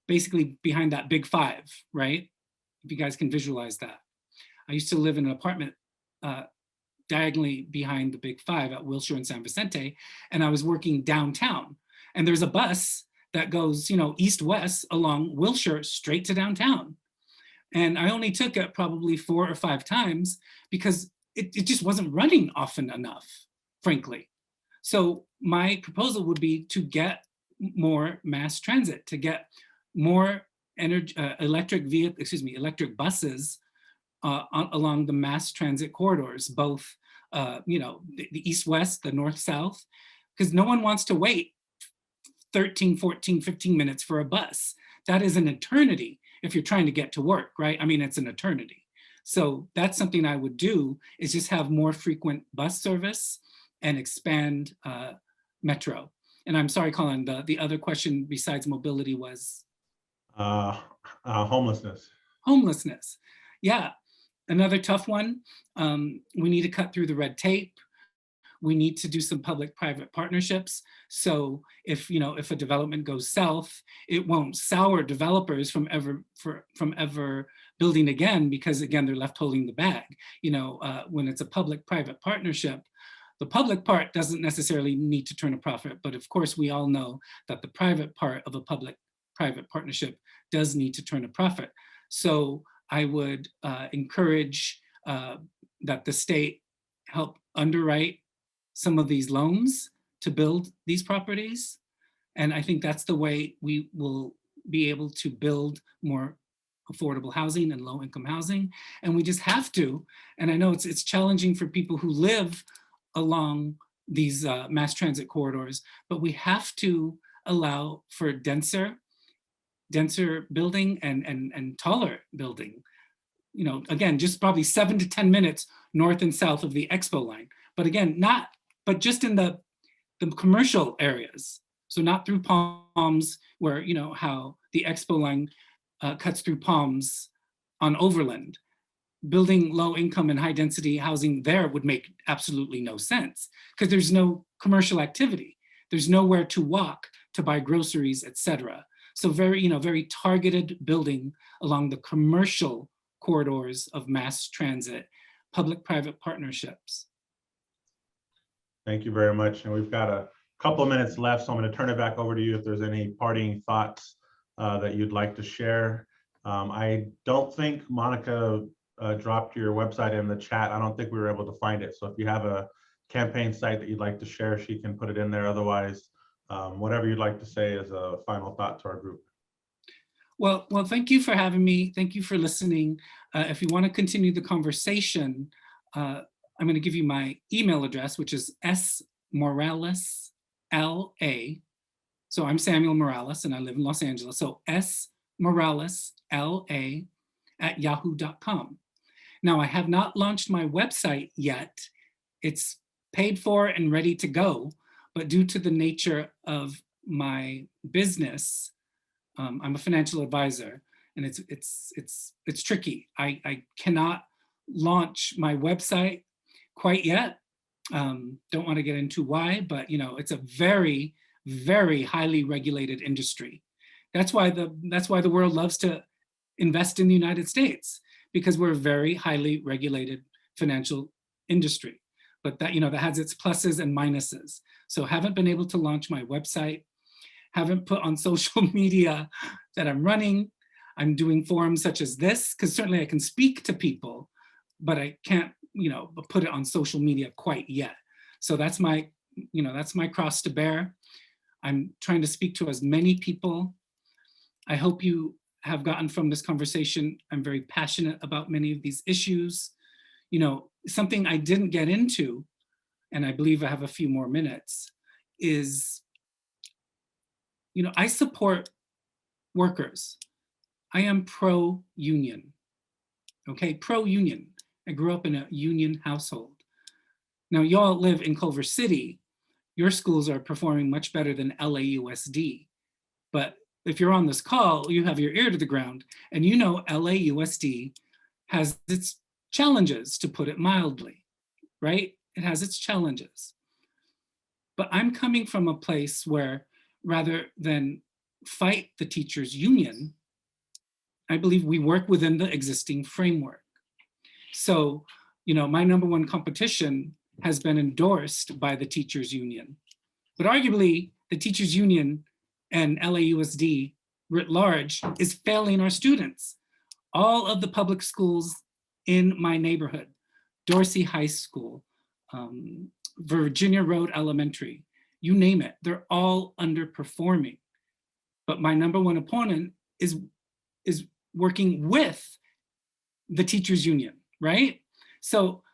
basically behind that big five, right? If you guys can visualize that. I used to live in an apartment diagonally behind the big five at Wilshire and San Vicente, and I was working downtown. And there's a bus that goes, east-west along Wilshire straight to downtown. And I only took it probably 4 or 5 times because it just wasn't running often enough, frankly. So my proposal would be to get more mass transit, to get more electric buses along the mass transit corridors, both the east-west, the north-south, because no one wants to wait 13, 14, 15 minutes for a bus. That is an eternity if you're trying to get to work, right? I mean, it's an eternity. So that's something I would do, is just have more frequent bus service and expand Metro. And I'm sorry, Colin, the other question besides mobility was? Homelessness. Homelessness. Yeah, another tough one. We need to cut through the red tape. We need to do some public-private partnerships. So if a development goes south, it won't sour developers from ever building again, because again, they're left holding the bag. When it's a public-private partnership, the public part doesn't necessarily need to turn a profit, but of course we all know that the private part of a public-private partnership does need to turn a profit. So I would encourage that the state help underwrite some of these loans to build these properties. And I think that's the way we will be able to build more affordable housing and low-income housing. And we just have to, and I know it's challenging for people who live along these mass transit corridors, but we have to allow for denser building and taller building. Again, just probably 7 to 10 minutes north and south of the expo line. But again, but just in the commercial areas. So not through Palms, where, how the expo line cuts through Palms on Overland. Building low income and high density housing there would make absolutely no sense, because there's no commercial activity. There's nowhere to walk to buy groceries, etc. So very targeted building along the commercial corridors of mass transit, public-private partnerships. Thank you very much. And we've got a couple of minutes left, so I'm going to turn it back over to you if there's any parting thoughts that you'd like to share. I don't think Monica dropped your website in the chat. I don't think we were able to find it. So if you have a campaign site that you'd like to share, she can put it in there. Otherwise, whatever you'd like to say as a final thought to our group. Well, thank you for having me. Thank you for listening. If you want to continue the conversation, I'm going to give you my email address, which is smoralesla. So I'm Samuel Morales and I live in Los Angeles. So smoralesla@yahoo.com. Now, I have not launched my website yet. It's paid for and ready to go, but due to the nature of my business, I'm a financial advisor, and it's tricky. I cannot launch my website quite yet. Don't want to get into why, but it's a very, very highly regulated industry. That's why the world loves to invest in the United States, because we're a very highly regulated financial industry. But that has its pluses and minuses. So haven't been able to launch my website, haven't put on social media that I'm running. I'm doing forums such as this, because certainly I can speak to people, but I can't put it on social media quite yet. So that's my cross to bear. I'm trying to speak to as many people. I hope you have gotten from this conversation, I'm very passionate about many of these issues. Something I didn't get into, and I believe I have a few more minutes, is, I support workers. I am pro-union, okay? Pro-union. I grew up in a union household. Now, y'all live in Culver City. Your schools are performing much better than LAUSD. But if you're on this call, you have your ear to the ground, and LAUSD has its challenges, to put it mildly, right? It has its challenges. But I'm coming from a place where, rather than fight the teachers' union, I believe we work within the existing framework. So, my number one competition has been endorsed by the teachers' union. But arguably, the teachers' union and LAUSD writ large is failing our students. All of the public schools in my neighborhood, Dorsey High School, Virginia Road Elementary, you name it, they're all underperforming. But my number one opponent is working with the teachers' union, right? So,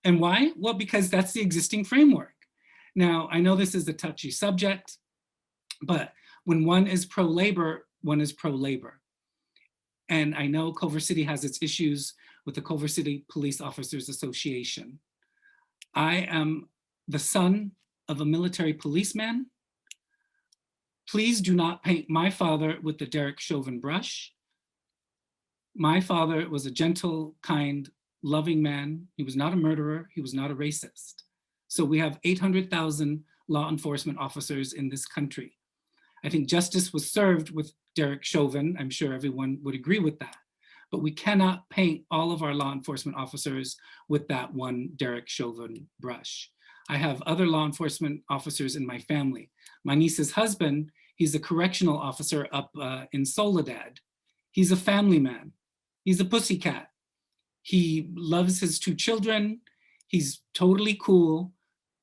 and why? Well, because that's the existing framework. Now, I know this is a touchy subject, but when one is pro-labor, one is pro-labor. And I know Culver City has its issues with the Culver City Police Officers Association. I am the son of a military policeman. Please do not paint my father with the Derek Chauvin brush. My father was a gentle, kind, loving man. He was not a murderer. He was not a racist. So we have 800,000 law enforcement officers in this country. I think justice was served with Derek Chauvin. I'm sure everyone would agree with that. But we cannot paint all of our law enforcement officers with that one Derek Chauvin brush. I have other law enforcement officers in my family. My niece's husband, he's a correctional officer up in Soledad. He's a family man. He's a pussycat. He loves his 2 children. He's totally cool.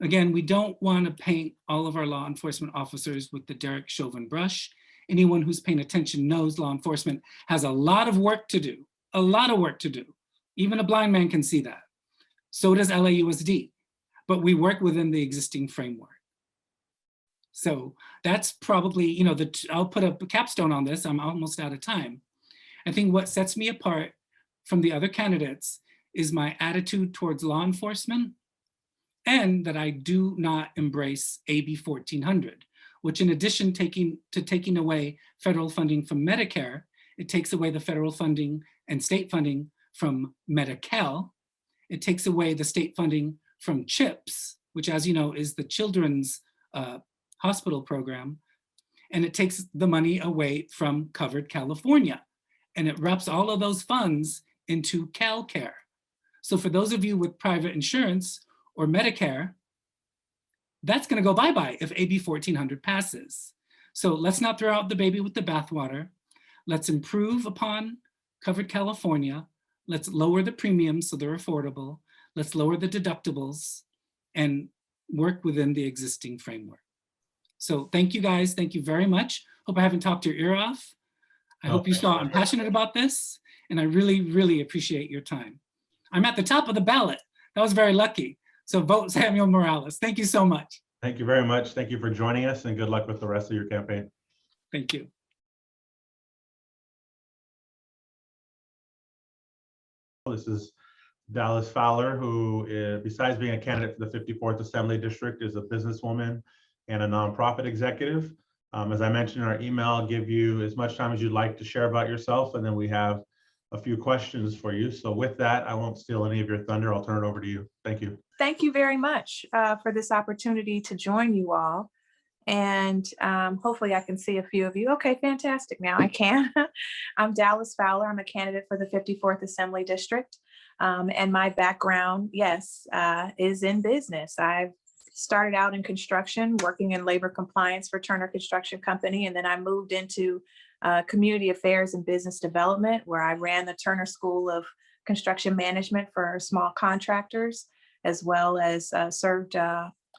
Again, we don't want to paint all of our law enforcement officers with the Derek Chauvin brush. Anyone who's paying attention knows law enforcement has a lot of work to do, a lot of work to do. Even a blind man can see that. So does LAUSD, but we work within the existing framework. So that's probably, you know, I'll put a capstone on this. I'm almost out of time. I think what sets me apart from the other candidates is my attitude towards law enforcement, and that I do not embrace AB 1400, which in addition to taking away federal funding from Medicare, it takes away the federal funding and state funding from Medi-Cal. It takes away the state funding from CHIPS, which, as you know, is the children's hospital program. And it takes the money away from Covered California. And it wraps all of those funds into CalCare. So for those of you with private insurance or Medicare, that's going to go bye-bye if AB 1400 passes. So let's not throw out the baby with the bathwater. Let's improve upon Covered California. Let's lower the premiums so they're affordable. Let's lower the deductibles and work within the existing framework. So thank you guys. Thank you very much. Hope I haven't talked your ear off. I hope you saw I'm passionate about this, and I really, really appreciate your time. I'm at the top of the ballot. That was very lucky. So vote Samuel Morales. Thank you so much. Thank you very much. Thank you for joining us, and good luck with the rest of your campaign. Thank you. This is Dallas Fowler, who, besides being a candidate for the 54th Assembly District, is a businesswoman and a nonprofit executive. As I mentioned in our email, I'll give you as much time as you'd like to share about yourself, and then we have a few questions for you. So with that, I won't steal any of your thunder. I'll turn it over to you. Thank you. Thank you very much for this opportunity to join you all. And hopefully I can see a few of you. Okay, fantastic. Now I can. I'm Dallas Fowler. I'm a candidate for the 54th Assembly District. And my background, yes, is in business. I've started out in construction, working in labor compliance for Turner Construction Company. And then I moved into community affairs and business development, where I ran the Turner School of Construction Management for small contractors, as well as served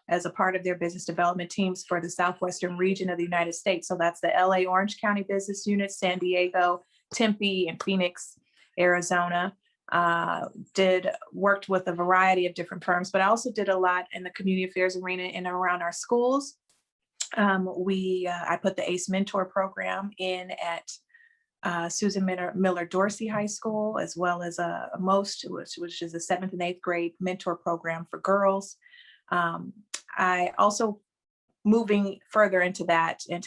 as a part of their business development teams for the Southwestern region of the United States. So that's the LA Orange County Business Unit, San Diego, Tempe, and Phoenix, Arizona. Worked with a variety of different firms, but I also did a lot in the community affairs arena in and around our schools. I put the ACE Mentor program in at Susan Miller Dorsey High School, as well as MOST, which is the 7th and 8th grade mentor program for girls. I also, moving further into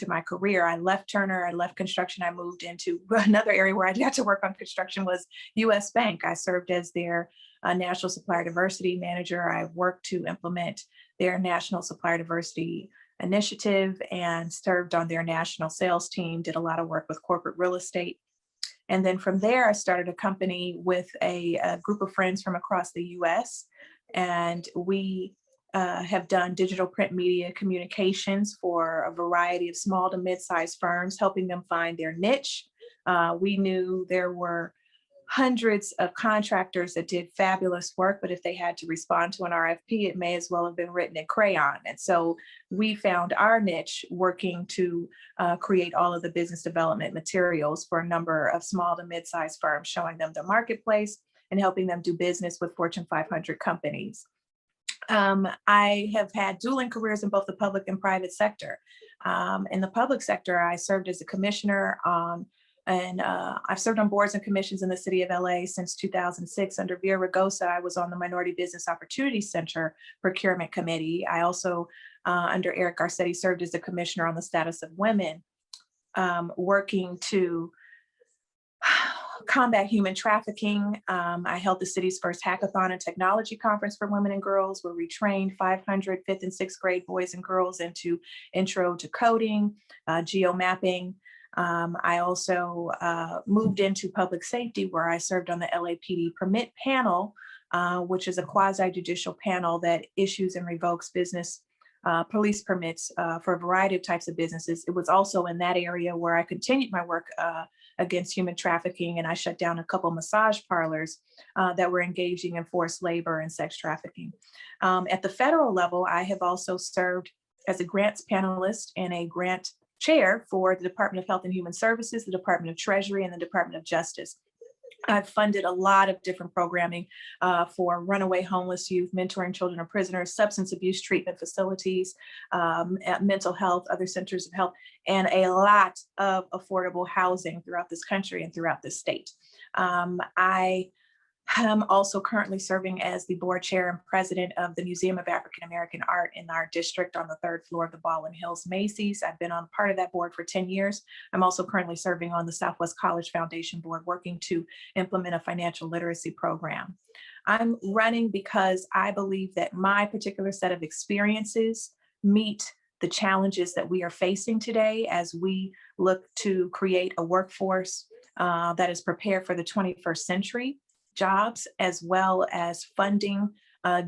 my career, I left Turner, I left construction, I moved into another area where I got to work on construction was US Bank. I served as their National Supplier Diversity Manager. I worked to implement their National Supplier Diversity Initiative and served on their national sales team, did a lot of work with corporate real estate. And then from there, I started a company with a group of friends from across the US, and we have done digital print media communications for a variety of small to mid-sized firms, helping them find their niche. We knew there were hundreds of contractors that did fabulous work, but if they had to respond to an RFP, it may as well have been written in crayon. And so we found our niche working to create all of the business development materials for a number of small to mid-sized firms, showing them the marketplace and helping them do business with Fortune 500 companies. I have had dueling careers in both the public and private sector. In the public sector, I served as a commissioner on And I've served on boards and commissions in the city of LA since 2006. Under Vera Ragosa, I was on the Minority Business Opportunity Center Procurement Committee. I also, under Eric Garcetti, served as the commissioner on the status of women, working to combat human trafficking. I held the city's first hackathon and technology conference for women and girls, where we trained 500 fifth and sixth grade boys and girls into intro to coding, geomapping. I also moved into public safety, where I served on the LAPD permit panel, which is a quasi-judicial panel that issues and revokes police permits for a variety of types of businesses. It was also in that area where I continued my work against human trafficking, and I shut down a couple massage parlors that were engaging in forced labor and sex trafficking. At the federal level, I have also served as a grants panelist and a grant chair for the Department of Health and Human Services, the Department of Treasury, and the Department of Justice. I've funded a lot of different programming for runaway homeless youth, mentoring children of prisoners, substance abuse treatment facilities, mental health, other centers of health, and a lot of affordable housing throughout this country and throughout this state. I am also currently serving as the board chair and president of the Museum of African American Art in our district on the 3rd floor of the Baldwin Hills Macy's. I've been on part of that board for 10 years. I'm also currently serving on the Southwest College Foundation board, working to implement a financial literacy program. I'm running because I believe that my particular set of experiences meet the challenges that we are facing today as we look to create a workforce that is prepared for the 21st century. Jobs, as well as funding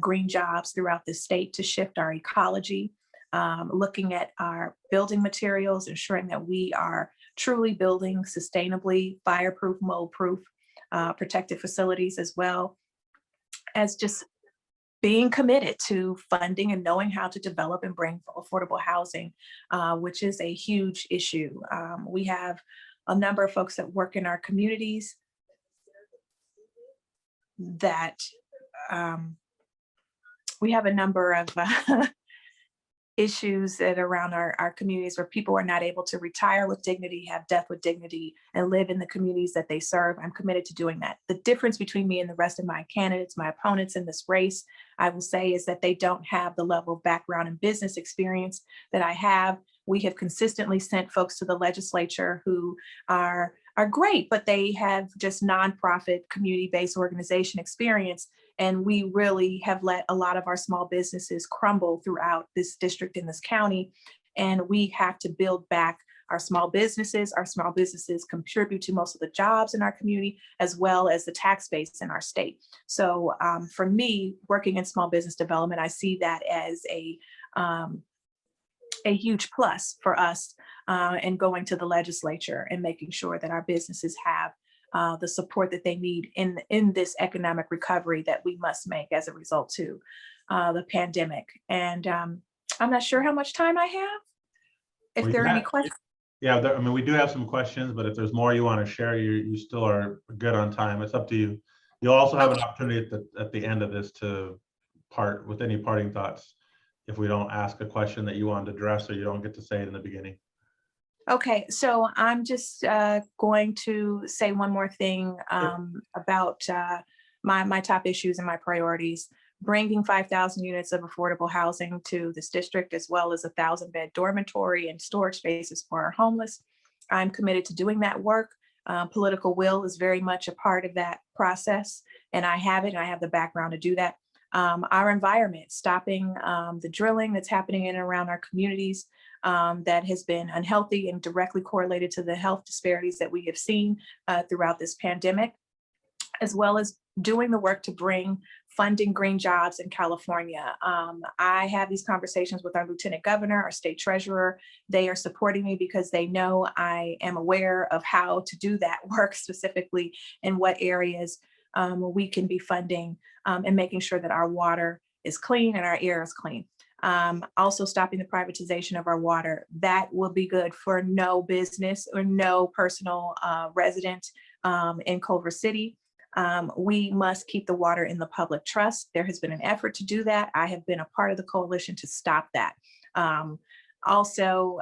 green jobs throughout the state to shift our ecology, looking at our building materials, ensuring that we are truly building sustainably, fireproof, mold-proof, protected facilities, as well as just being committed to funding and knowing how to develop and bring affordable housing, which is a huge issue. We have a number of folks that work in our communities that we have a number of issues that around our communities where people are not able to retire with dignity, have death with dignity, and live in the communities that they serve. I'm committed to doing that. The difference between me and the rest of my candidates, my opponents in this race, I will say, is that they don't have the level of background and business experience that I have. We have consistently sent folks to the legislature who are great, but they have just nonprofit community-based organization experience. And we really have let a lot of our small businesses crumble throughout this district in this county. And we have to build back our small businesses. Our small businesses contribute to most of the jobs in our community, as well as the tax base in our state. So for me, working in small business development, I see that as a huge plus for us in going to the legislature and making sure that our businesses have the support that they need in this economic recovery that we must make as a result to the pandemic. And I'm not sure how much time I have. If Well, there are any questions. Yeah, I mean, we do have some questions, but if there's more you want to share, you still are good on time. It's up to you. You'll also have an opportunity at the end of this to part with any parting thoughts if we don't ask a question that you want to address or you don't get to say it in the beginning. Okay, so I'm just going to say one more thing about my top issues and my priorities. Bringing 5,000 units of affordable housing to this district, as well as 1,000-bed dormitory and storage spaces for our homeless. I'm committed to doing that work. Political will is very much a part of that process, and I have it, and I have the background to do that. Our environment, stopping the drilling that's happening in and around our communities that has been unhealthy and directly correlated to the health disparities that we have seen throughout this pandemic, as well as doing the work to bring funding green jobs in California. I have these conversations with our lieutenant governor, our state treasurer. They are supporting me because they know I am aware of how to do that work, specifically in what areas we can be funding and making sure that our water is clean and our air is clean. Also stopping the privatization of our water. That will be good for no business or no personal resident in Culver City. We must keep the water in the public trust. There has been an effort to do that. I have been a part of the coalition to stop that. Also,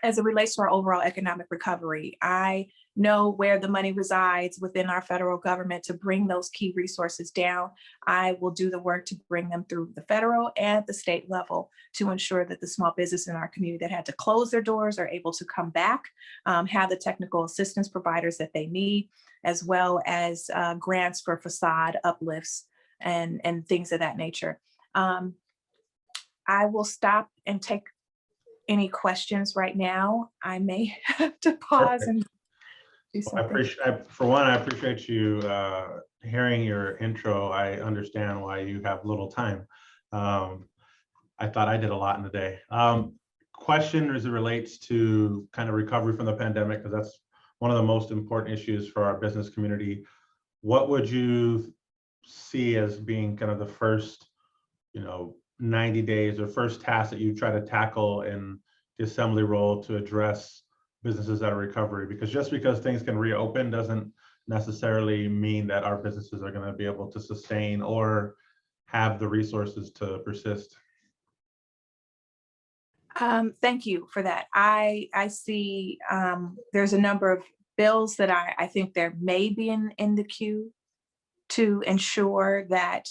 as it relates to our overall economic recovery. I know where the money resides within our federal government to bring those key resources down. I will do the work to bring them through the federal and the state level to ensure that the small business in our community that had to close their doors are able to come back, have the technical assistance providers that they need, as well as grants for facade uplifts and things of that nature. I will stop and take any questions right now. I may have to pause and do I something. for one, I appreciate you hearing your intro. I understand why you have little time. I thought I did a lot in the day. Question as it relates to kind of recovery from the pandemic, because that's one of the most important issues for our business community. What would you see as being kind of the first, 90 days or first task that you try to tackle in the assembly role to address businesses that are recovery? Because just because things can reopen doesn't necessarily mean that our businesses are going to be able to sustain or have the resources to persist. Thank you for that. I see there's a number of bills that I think there may be in the queue to ensure that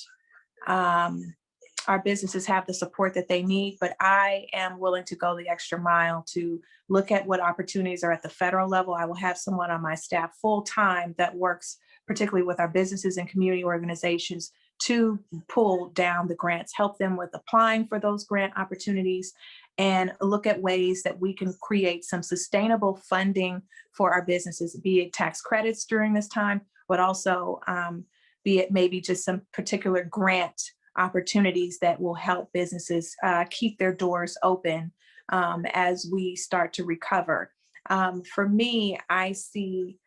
our businesses have the support that they need, but I am willing to go the extra mile to look at what opportunities are at the federal level. I will have someone on my staff full-time that works particularly with our businesses and community organizations to pull down the grants, help them with applying for those grant opportunities, and look at ways that we can create some sustainable funding for our businesses, be it tax credits during this time, but also be it maybe just some particular grant opportunities that will help businesses keep their doors open as we start to recover. For me, I see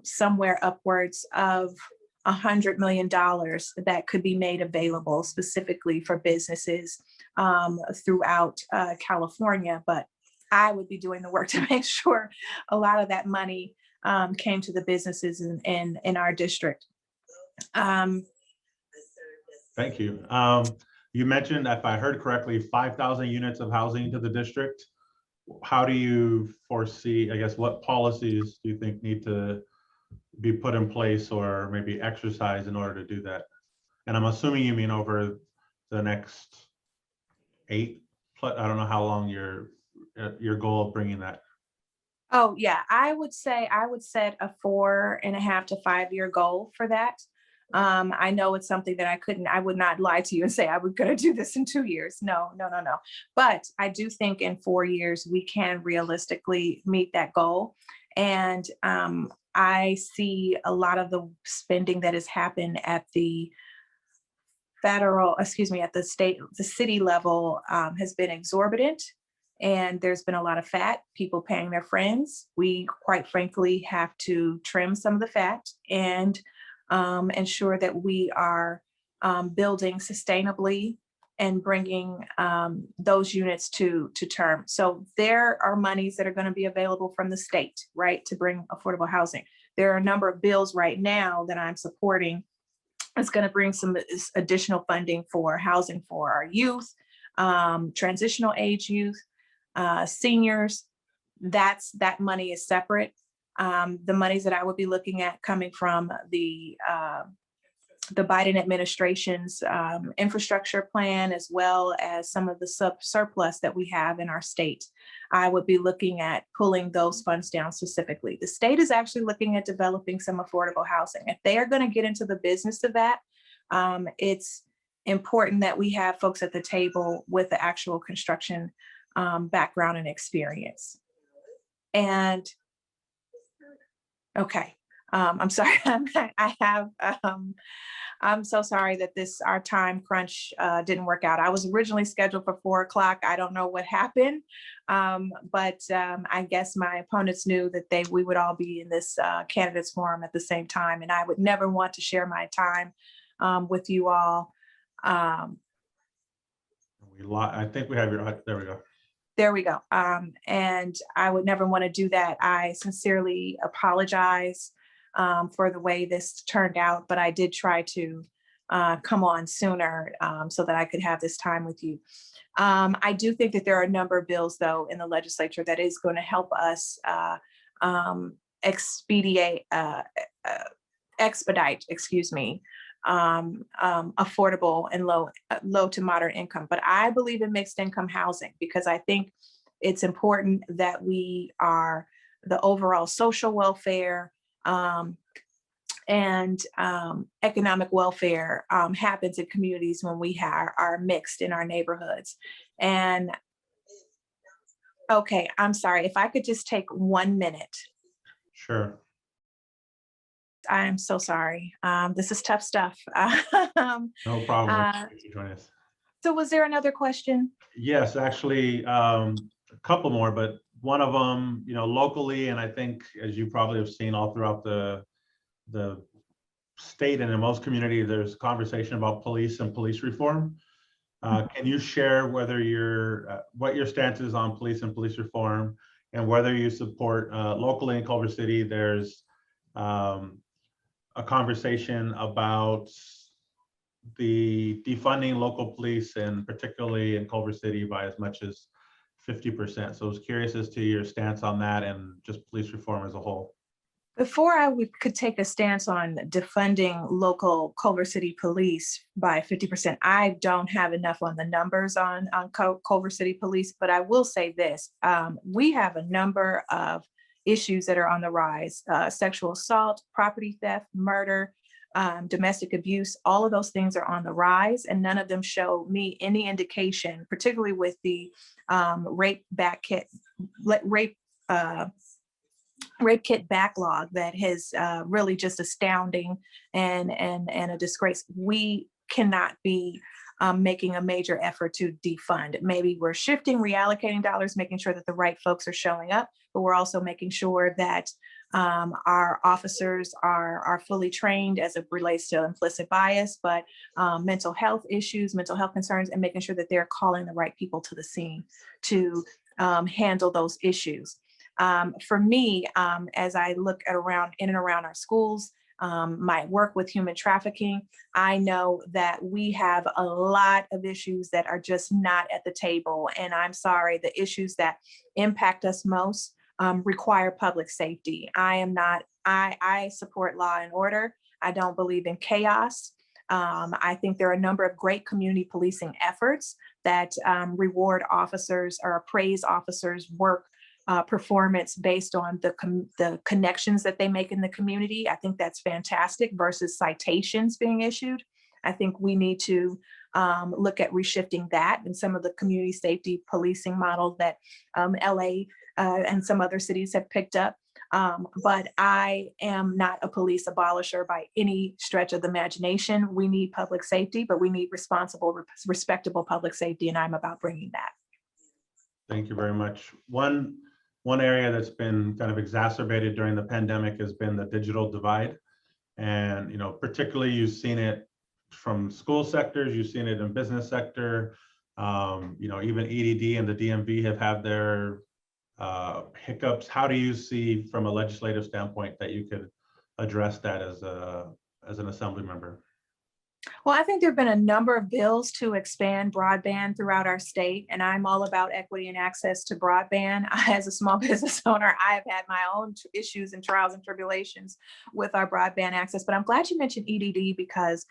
somewhere upwards of $100 million that could be made available specifically for businesses throughout California, but I would be doing the work to make sure a lot of that money came to the businesses in our district. Thank you. You mentioned, if I heard correctly, 5,000 units of housing to the district. How do you foresee, I guess, what policies do you think need to be put in place or maybe exercised in order to do that? And I'm assuming you mean over the next 8, I don't know how long your goal of bringing that. Oh yeah, I would set a 4.5 to 5 year goal for that. I know it's something that I would not lie to you and say I was going to do this in 2 years. No. But I do think in 4 years, we can realistically meet that goal. And I see a lot of the spending that has happened at the the city level has been exorbitant. And there's been a lot of fat, people paying their friends. We quite frankly have to trim some of the fat and ensure that we are building sustainably and bringing those units to term. So there are monies that are going to be available from the state, right, to bring affordable housing. There are a number of bills right now that I'm supporting. It's going to bring some additional funding for housing for our youth, transitional age youth, seniors. That money is separate. The monies that I would be looking at coming from the Biden administration's infrastructure plan, as well as some of the surplus that we have in our state. I would be looking at pulling those funds down specifically. The state is actually looking at developing some affordable housing. If they are going to get into the business of that, it's important that we have folks at the table with the actual construction background and experience. And okay, I'm sorry. I'm so sorry that our time crunch didn't work out. I was originally scheduled for 4 o'clock. I don't know what happened, but I guess my opponents knew that we would all be in this candidates forum at the same time, and I would never want to share my time with you all. I think we have there we go. There we go. And I would never want to do that. I sincerely apologize for the way this turned out, but I did try to come on sooner so that I could have this time with you. I do think that there are a number of bills, though, in the legislature that is going to help us expedite, excuse me, affordable and low to moderate income. But I believe in mixed income housing because I think it's important that the overall social welfare and economic welfare happens in communities when we are mixed in our neighborhoods. And okay, I'm sorry, if I could just take 1 minute. Sure. I am so sorry. This is tough stuff. No problem. Thank you for joining us. So was there another question? Yes, actually, a couple more, but one of them, locally, and I think as you probably have seen all throughout the state and in most communities, there's conversation about police and police reform. Can you share whether what your stance is on police and police reform, and whether you support locally in Culver City? There's a conversation about the defunding local police, and particularly in Culver City by as much as 50%. So I was curious as to your stance on that and just police reform as a whole. Before could take a stance on defunding local Culver City police by 50%, I don't have enough on the numbers on Culver City police, but I will say this. We have a number of issues that are on the rise: sexual assault, property theft, murder, domestic abuse. All of those things are on the rise, and none of them show me any indication, particularly with the rape kit backlog that has really just astounding and a disgrace. We cannot be making a major effort to defund. Maybe we're shifting, reallocating dollars, making sure that the right folks are showing up, but we're also making sure that our officers are fully trained as it relates to implicit bias, but mental health issues, mental health concerns, and making sure that they're calling the right people to the scene to handle those issues. For me, as I look in and around our schools, my work with human trafficking, I know that we have a lot of issues that are just not at the table. And I'm sorry, the issues that impact us most require public safety. I support law and order. I don't believe in chaos. I think there are a number of great community policing efforts that reward officers or appraise officers' work performance based on the connections that they make in the community. I think that's fantastic versus citations being issued. I think we need to look at reshifting that and some of the community safety policing models that LA and some other cities have picked up. But I am not a police abolisher by any stretch of the imagination. We need public safety, but we need responsible, respectable public safety, and I'm about bringing that. Thank you very much. One area that's been kind of exacerbated during the pandemic has been the digital divide. And, particularly you've seen it from school sectors, you've seen it in business sector, even EDD and the DMV have had their hiccups. How do you see from a legislative standpoint that you could address that as an assembly member? Well, I think there have been a number of bills to expand broadband throughout our state, and I'm all about equity and access to broadband. As a small business owner, I have had my own issues and trials and tribulations with our broadband access, but I'm glad you mentioned EDD because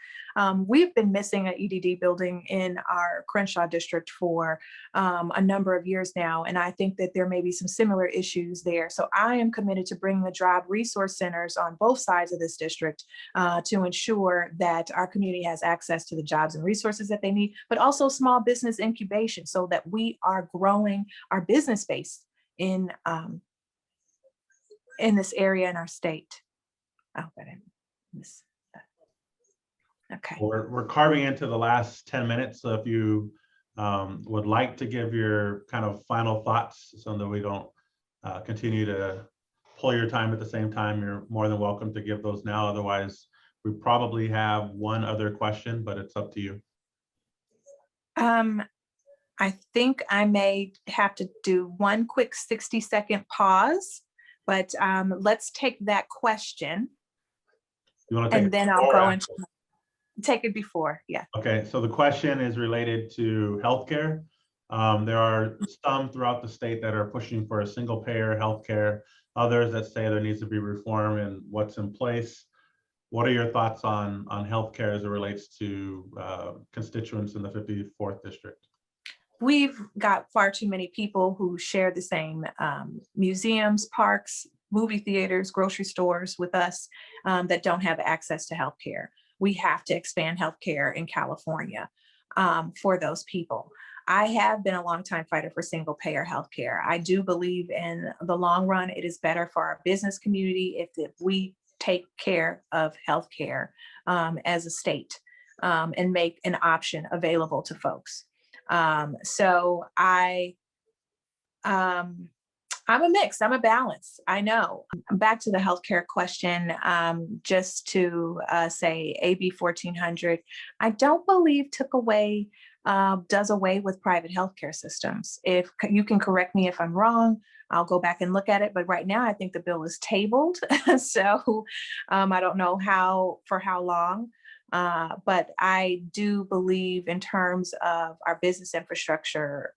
we've been missing an EDD building in our Crenshaw district for a number of years now, and I think that there may be some similar issues there. So I am committed to bringing the job resource centers on both sides of this district to ensure that our community has access to the jobs and resources that they need, but also small business incubation so that we are growing our business base in this area in our state. I hope I didn't miss that. Okay. We're carving into the last 10 minutes. So if you would like to give your kind of final thoughts so that we don't continue to pull your time at the same time, you're more than welcome to give those now. Otherwise, we probably have one other question, but it's up to you. I think I may have to do one quick 60-second pause, but let's take that question. You want to take and then I'll go into, Take it before, yeah. Okay, so the question is related to healthcare. There are some throughout the state that are pushing for a single payer healthcare, others that say there needs to be reform in what's in place. What are your thoughts on healthcare as it relates to constituents in the 54th district? We've got far too many people who share the same museums, parks, movie theaters, grocery stores with us that don't have access to healthcare. We have to expand healthcare in California for those people. I have been a longtime fighter for single payer healthcare. I do believe in the long run, it is better for our business community if we take care of healthcare as a state and make an option available to folks. So I'm a mix, I'm a balance, I know. Back to the healthcare question, just to say AB 1400, I don't believe does away with private healthcare systems. If you can correct me if I'm wrong, I'll go back and look at it. But right now, I think the bill is tabled. So I don't know for how long. But I do believe in terms of our business infrastructure,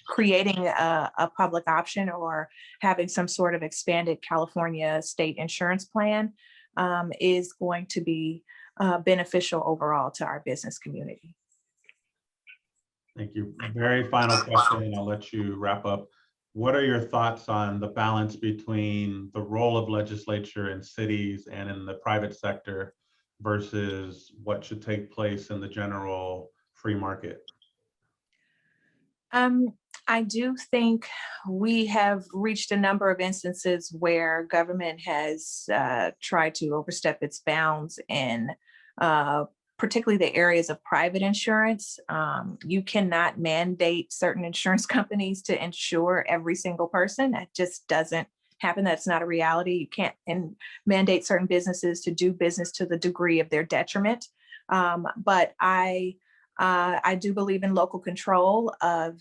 creating a public option or having some sort of expanded California state insurance plan is going to be beneficial overall to our business community. Thank you. A very final question, and I'll let you wrap up. What are your thoughts on the balance between the role of legislature in cities and in the private sector versus what should take place in the general free market? I do think we have reached a number of instances where government has tried to overstep its bounds in particularly the areas of private insurance. You cannot mandate certain insurance companies to insure every single person. That just doesn't happen. That's not a reality. You can't mandate certain businesses to do business to the degree of their detriment. But I do believe in local control of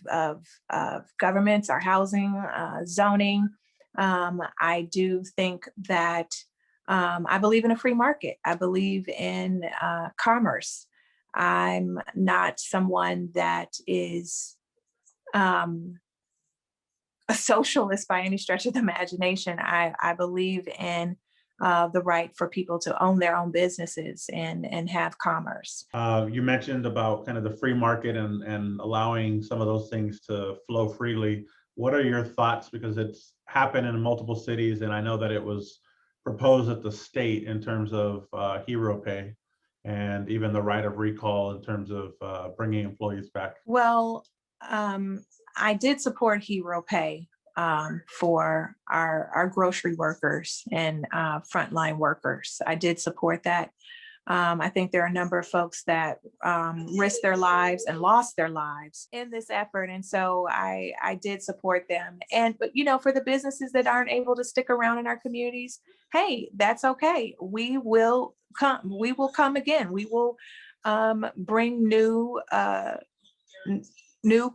governments, our housing, zoning. I do think that I believe in a free market. I believe in commerce. I'm not someone that is a socialist by any stretch of the imagination. I believe in the right for people to own their own businesses and have commerce. You mentioned about kind of the free market and allowing some of those things to flow freely. What are your thoughts? Because it's happened in multiple cities, and I know that it was proposed at the state in terms of hero pay and even the right of recall in terms of bringing employees back. Well, I did support hero pay for our grocery workers and frontline workers. I did support that. I think there are a number of folks that risked their lives and lost their lives in this effort. And so I did support them. But for the businesses that aren't able to stick around in our communities, hey, that's okay. We will come again. We will bring new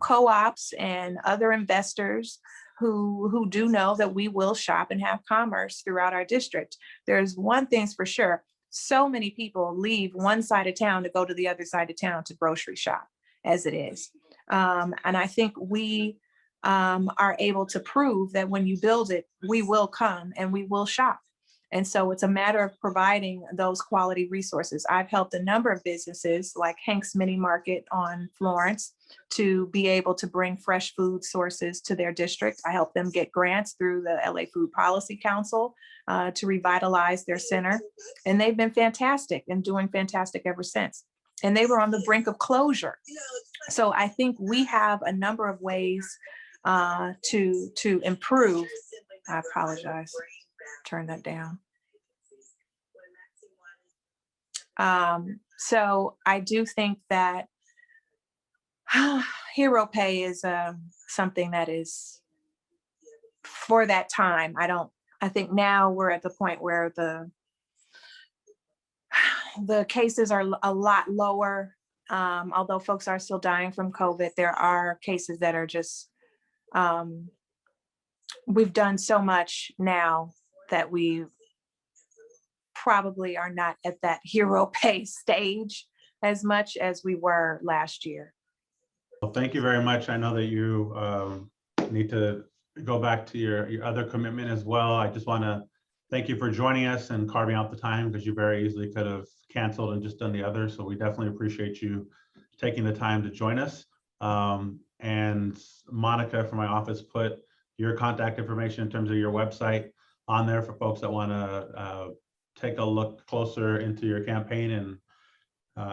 co-ops and other investors who do know that we will shop and have commerce throughout our district. There's one thing's for sure. So many people leave one side of town to go to the other side of town to grocery shop as it is. And I think we are able to prove that when you build it, we will come and we will shop. And so it's a matter of providing those quality resources. I've helped a number of businesses like Hank's Mini Market on Florence to be able to bring fresh food sources to their district. I helped them get grants through the LA Food Policy Council to revitalize their center. And they've been fantastic and doing fantastic ever since. And they were on the brink of closure. So I think we have a number of ways to improve. I apologize. Turn that down. So I do think that hero pay is something that is for that time. I think now we're at the point where the cases are a lot lower. Although folks are still dying from COVID, there are cases that are just, we've done so much now that we've probably are not at that hero pay stage as much as we were last year. Well, thank you very much. I know that you need to go back to your other commitment as well. I just want to thank you for joining us and carving out the time, because you very easily could have canceled and just done the other. So we definitely appreciate you taking the time to join us. And Monica from my office put your contact information in terms of your website on there for folks that want to take a look closer into your campaign. And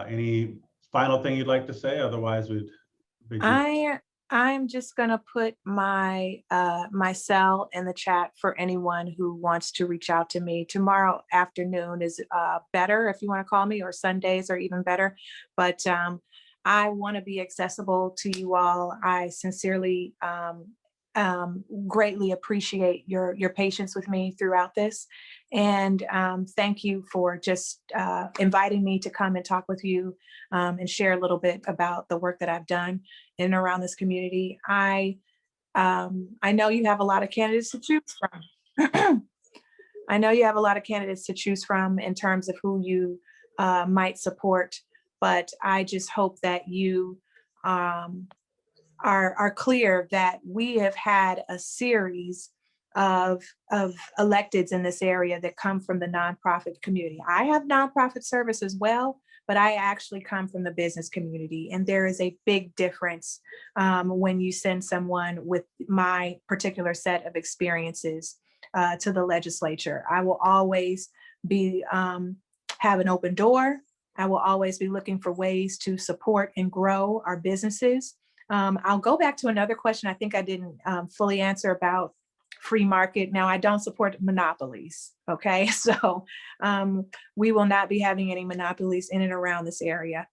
any final thing you'd like to say? Otherwise, we'd be I'm just gonna put my my cell in the chat for anyone who wants to reach out to me. Tomorrow afternoon is better if you want to call me, or Sundays are even better. But I want to be accessible to you all. I sincerely greatly appreciate your patience with me throughout this. And thank you for just inviting me to come and talk with you and share a little bit about the work that I've done in and around this community. I know you have a lot of candidates to choose from. I know you have a lot of candidates to choose from in terms of who you might support, but I just hope that you are clear that we have had a series of electeds in this area that come from the nonprofit community. I have nonprofit service as well, but I actually come from the business community. And there is a big difference when you send someone with my particular set of experiences to the legislature. I will always be have an open door. I will always be looking for ways to support and grow our businesses. I'll go back to another question I think I didn't fully answer about free market. Now, I don't support monopolies, okay? So we will not be having any monopolies in and around this area.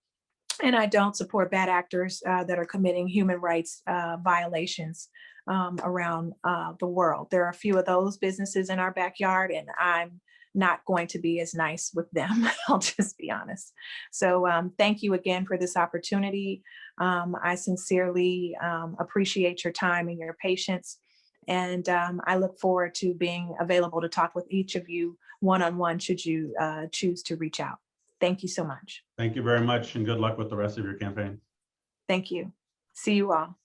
And I don't support bad actors that are committing human rights violations around the world. There are a few of those businesses in our backyard, and I'm not going to be as nice with them. I'll just be honest. So thank you again for this opportunity. I sincerely appreciate your time and your patience. And I look forward to being available to talk with each of you one-on-one should you choose to reach out. Thank you so much. Thank you very much, and good luck with the rest of your campaign. Thank you. See you all.